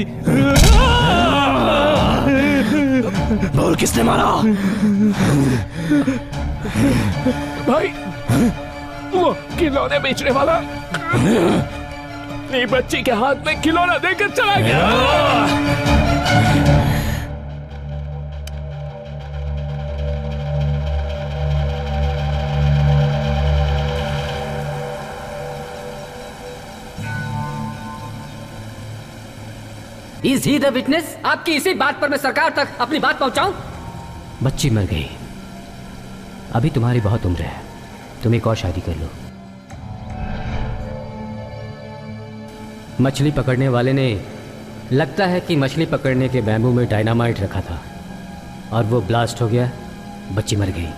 बोल किसने मारा? भाई, वो खिलौने बेचने वाला मेरी बच्ची के हाथ में खिलौना देकर चला गया। Is he the witness? आपकी इसी बात पर मैं सरकार तक अपनी बात पहुंचाऊं? बच्ची मर गई, अभी तुम्हारी बहुत उम्र है, तुम एक और शादी कर लो। मछली पकड़ने वाले ने लगता है कि मछली पकड़ने के बैम्बू में डायनामाइट रखा था और वो ब्लास्ट हो गया, बच्ची मर गई।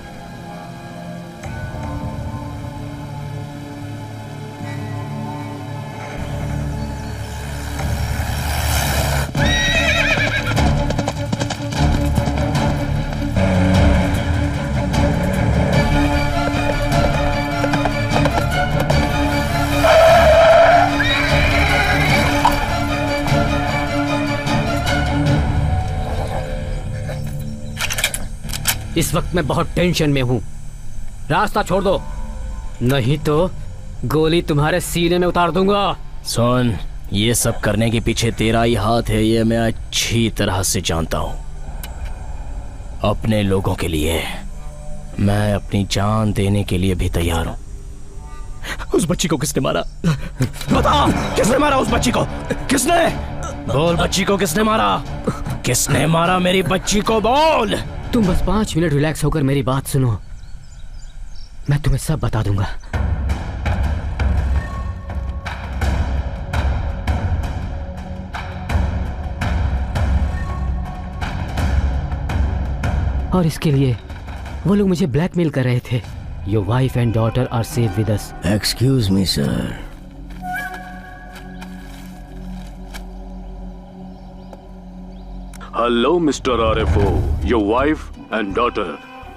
इस वक्त मैं बहुत टेंशन में हूं, रास्ता छोड़ दो, नहीं तो गोली तुम्हारे सीने में उतार दूंगा। सुन, ये सब करने के पीछे तेरा ही हाथ है, ये मैं अच्छी तरह से जानता हूं। अपने लोगों के लिए मैं अपनी जान देने के लिए भी तैयार हूं। उस बच्ची को किसने मारा? बता, किसने मारा उस बच्ची को? किसने? बोल, बच्ची को किसने मारा? किसने मारा मेरी बच्ची को? बोल। तुम बस 5 मिनट रिलैक्स होकर मेरी बात सुनो, मैं तुम्हें सब बता दूंगा। और इसके लिए वो लोग मुझे ब्लैकमेल कर रहे थे। Your wife and daughter are safe with us. Excuse me, sir. Hello, Mr. RFO. Your wife and daughter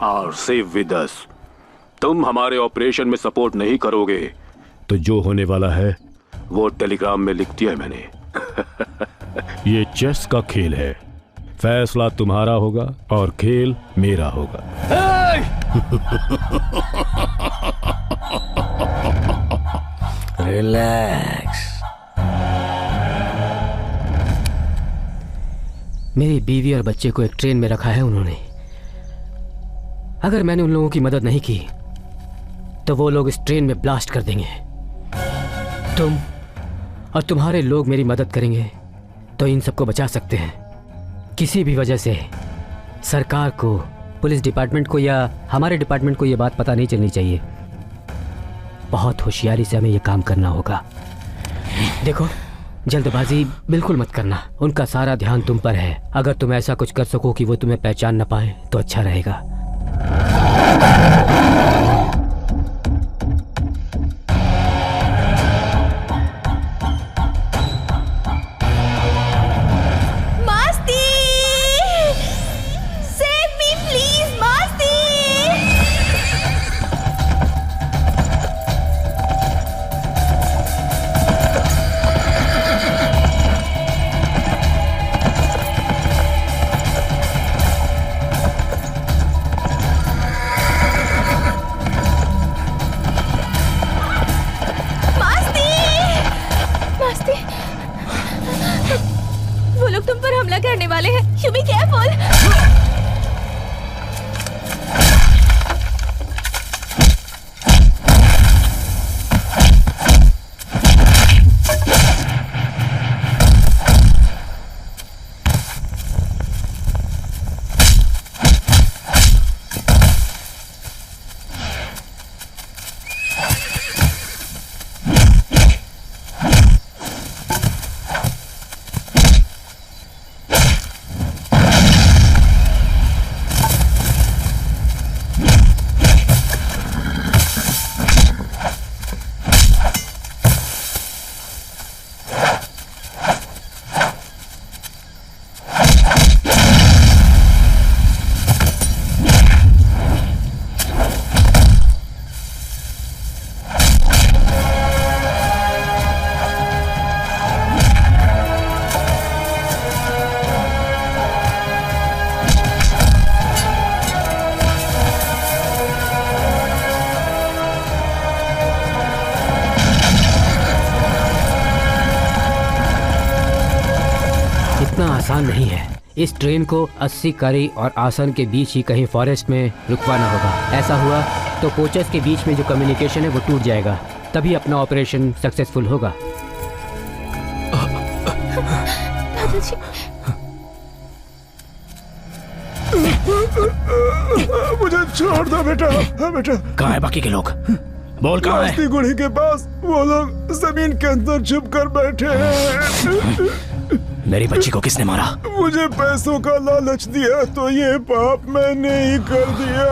are safe with us. तुम हमारे ऑपरेशन में सपोर्ट नहीं करोगे तो जो होने वाला है वो टेलीग्राम में लिख दिया है मैंने। ये चेस का खेल है, फैसला तुम्हारा होगा और खेल मेरा होगा। रिलैक्स। मेरी बीवी और बच्चे को एक ट्रेन में रखा है उन्होंने। अगर मैंने उन लोगों की मदद नहीं की तो वो लोग इस ट्रेन में ब्लास्ट कर देंगे। तुम और तुम्हारे लोग मेरी मदद करेंगे तो इन सबको बचा सकते हैं। किसी भी वजह से सरकार को, पुलिस डिपार्टमेंट को या हमारे डिपार्टमेंट को ये बात पता नहीं चलनी चाहिए। बहुत होशियारी से हमें ये काम करना होगा। देखो, जल्दबाजी बिल्कुल मत करना। उनका सारा ध्यान तुम पर है। अगर तुम ऐसा कुछ कर सको कि वो तुम्हें पहचान न पाए तो अच्छा रहेगा। आसान नहीं है। इस ट्रेन को 80 करी और आसन के बीच ही कहीं फॉरेस्ट में रुकवाना होगा। ऐसा हुआ तो कोचेस के बीच में जो कम्युनिकेशन है वो टूट जाएगा, तभी अपना ऑपरेशन सक्सेसफुल होगा। मुझे छोड़ दो बेटा। बेटा कहाँ है बाकी के लोग? बोल कहाँ है? गुड़ी के पास वो लोग जमीन के अंदर छुप कर बैठे हैं। मेरी बच्ची को किसने मारा? मुझे पैसों का लालच दिया तो ये पाप मैंने ही कर दिया।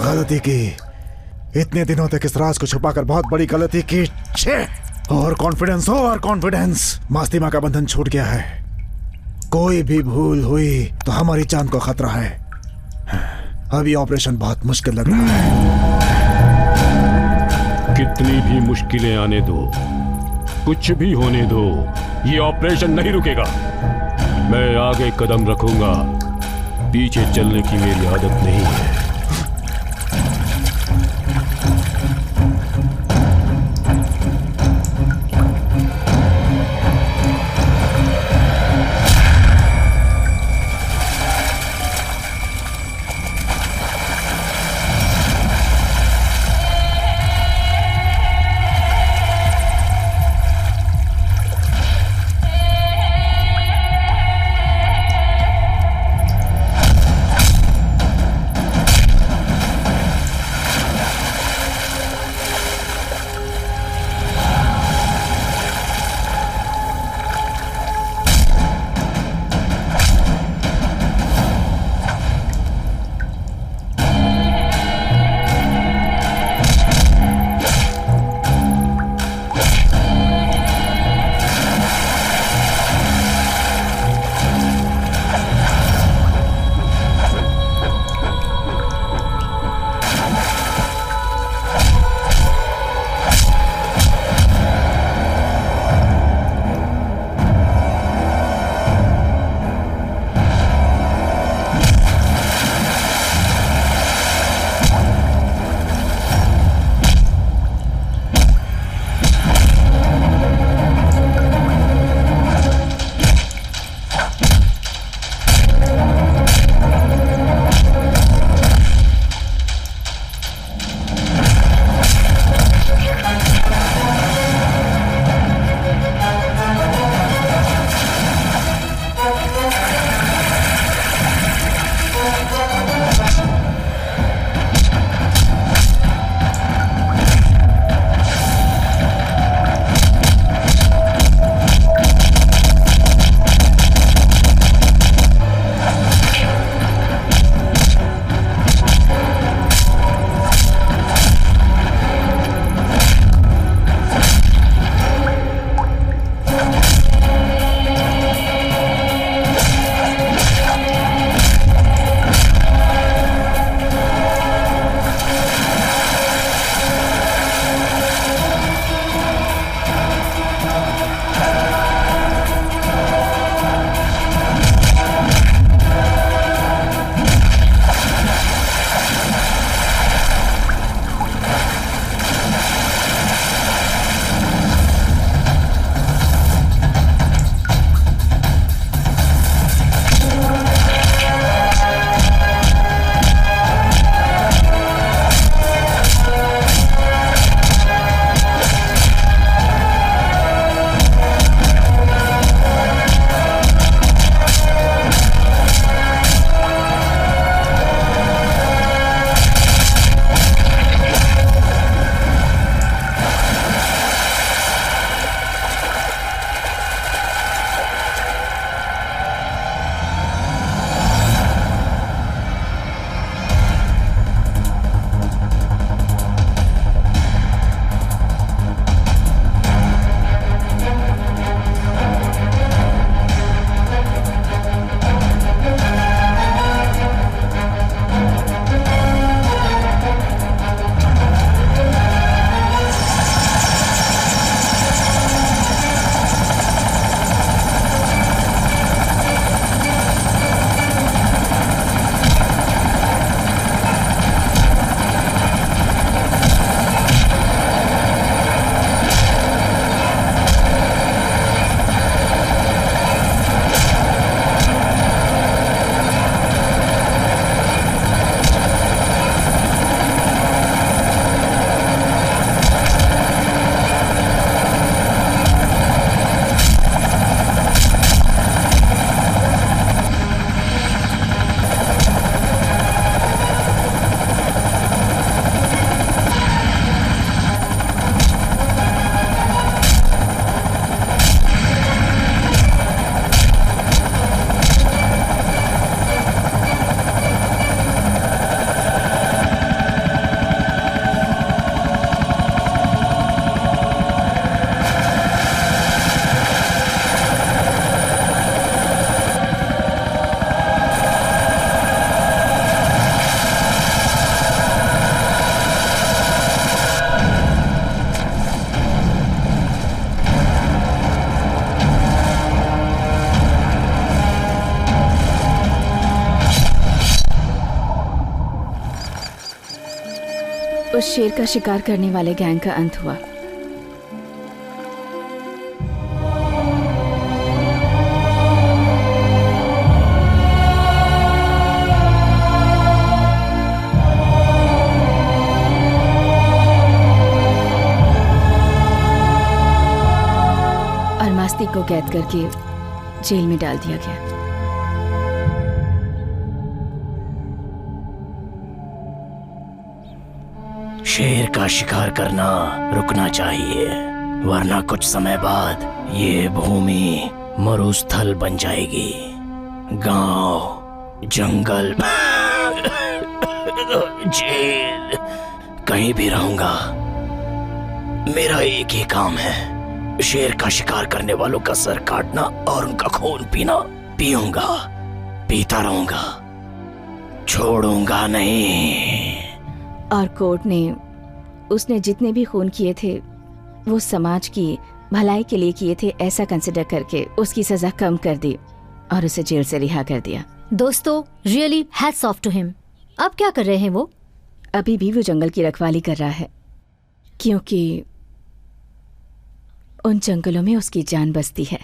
गलती की, इतने दिनों तक इस राज को छुपाकर बहुत बड़ी गलती की। और कॉन्फिडेंस, मास्तिमा का बंधन छूट गया है। कोई भी भूल हुई तो हमारी जान को खतरा है। अभी ऑपरेशन बहुत मुश्किल लग रहा है। कितनी भी मुश्किलें आने दो, कुछ भी होने दो, ये ऑपरेशन नहीं रुकेगा। मैं आगे कदम रखूंगा, पीछे चलने की मेरी आदत नहीं है। उस शेर का शिकार करने वाले गैंग का अंत हुआ। और मास्ती को कैद करके जेल में डाल दिया गया। शेर का शिकार करना रुकना चाहिए, वरना कुछ समय बाद ये भूमि मरुस्थल बन जाएगी। गांव, जंगल, जेल, कहीं भी रहूंगा, मेरा एक ही काम है, शेर का शिकार करने वालों का सर काटना और उनका खून पीना। पीऊंगा, पीता रहूंगा, छोड़ूंगा नहीं। और कोर्ट ने उसने जितने भी खून किए थे वो समाज की भलाई के लिए किए थे, ऐसा कंसिडर करके उसकी सजा कम कर दी और उसे जेल से रिहा कर दिया। दोस्तों, really hats off to him. अब क्या कर रहे हैं वो? अभी भी वो जंगल की रखवाली कर रहा है, क्योंकि उन जंगलों में उसकी जान बसती है।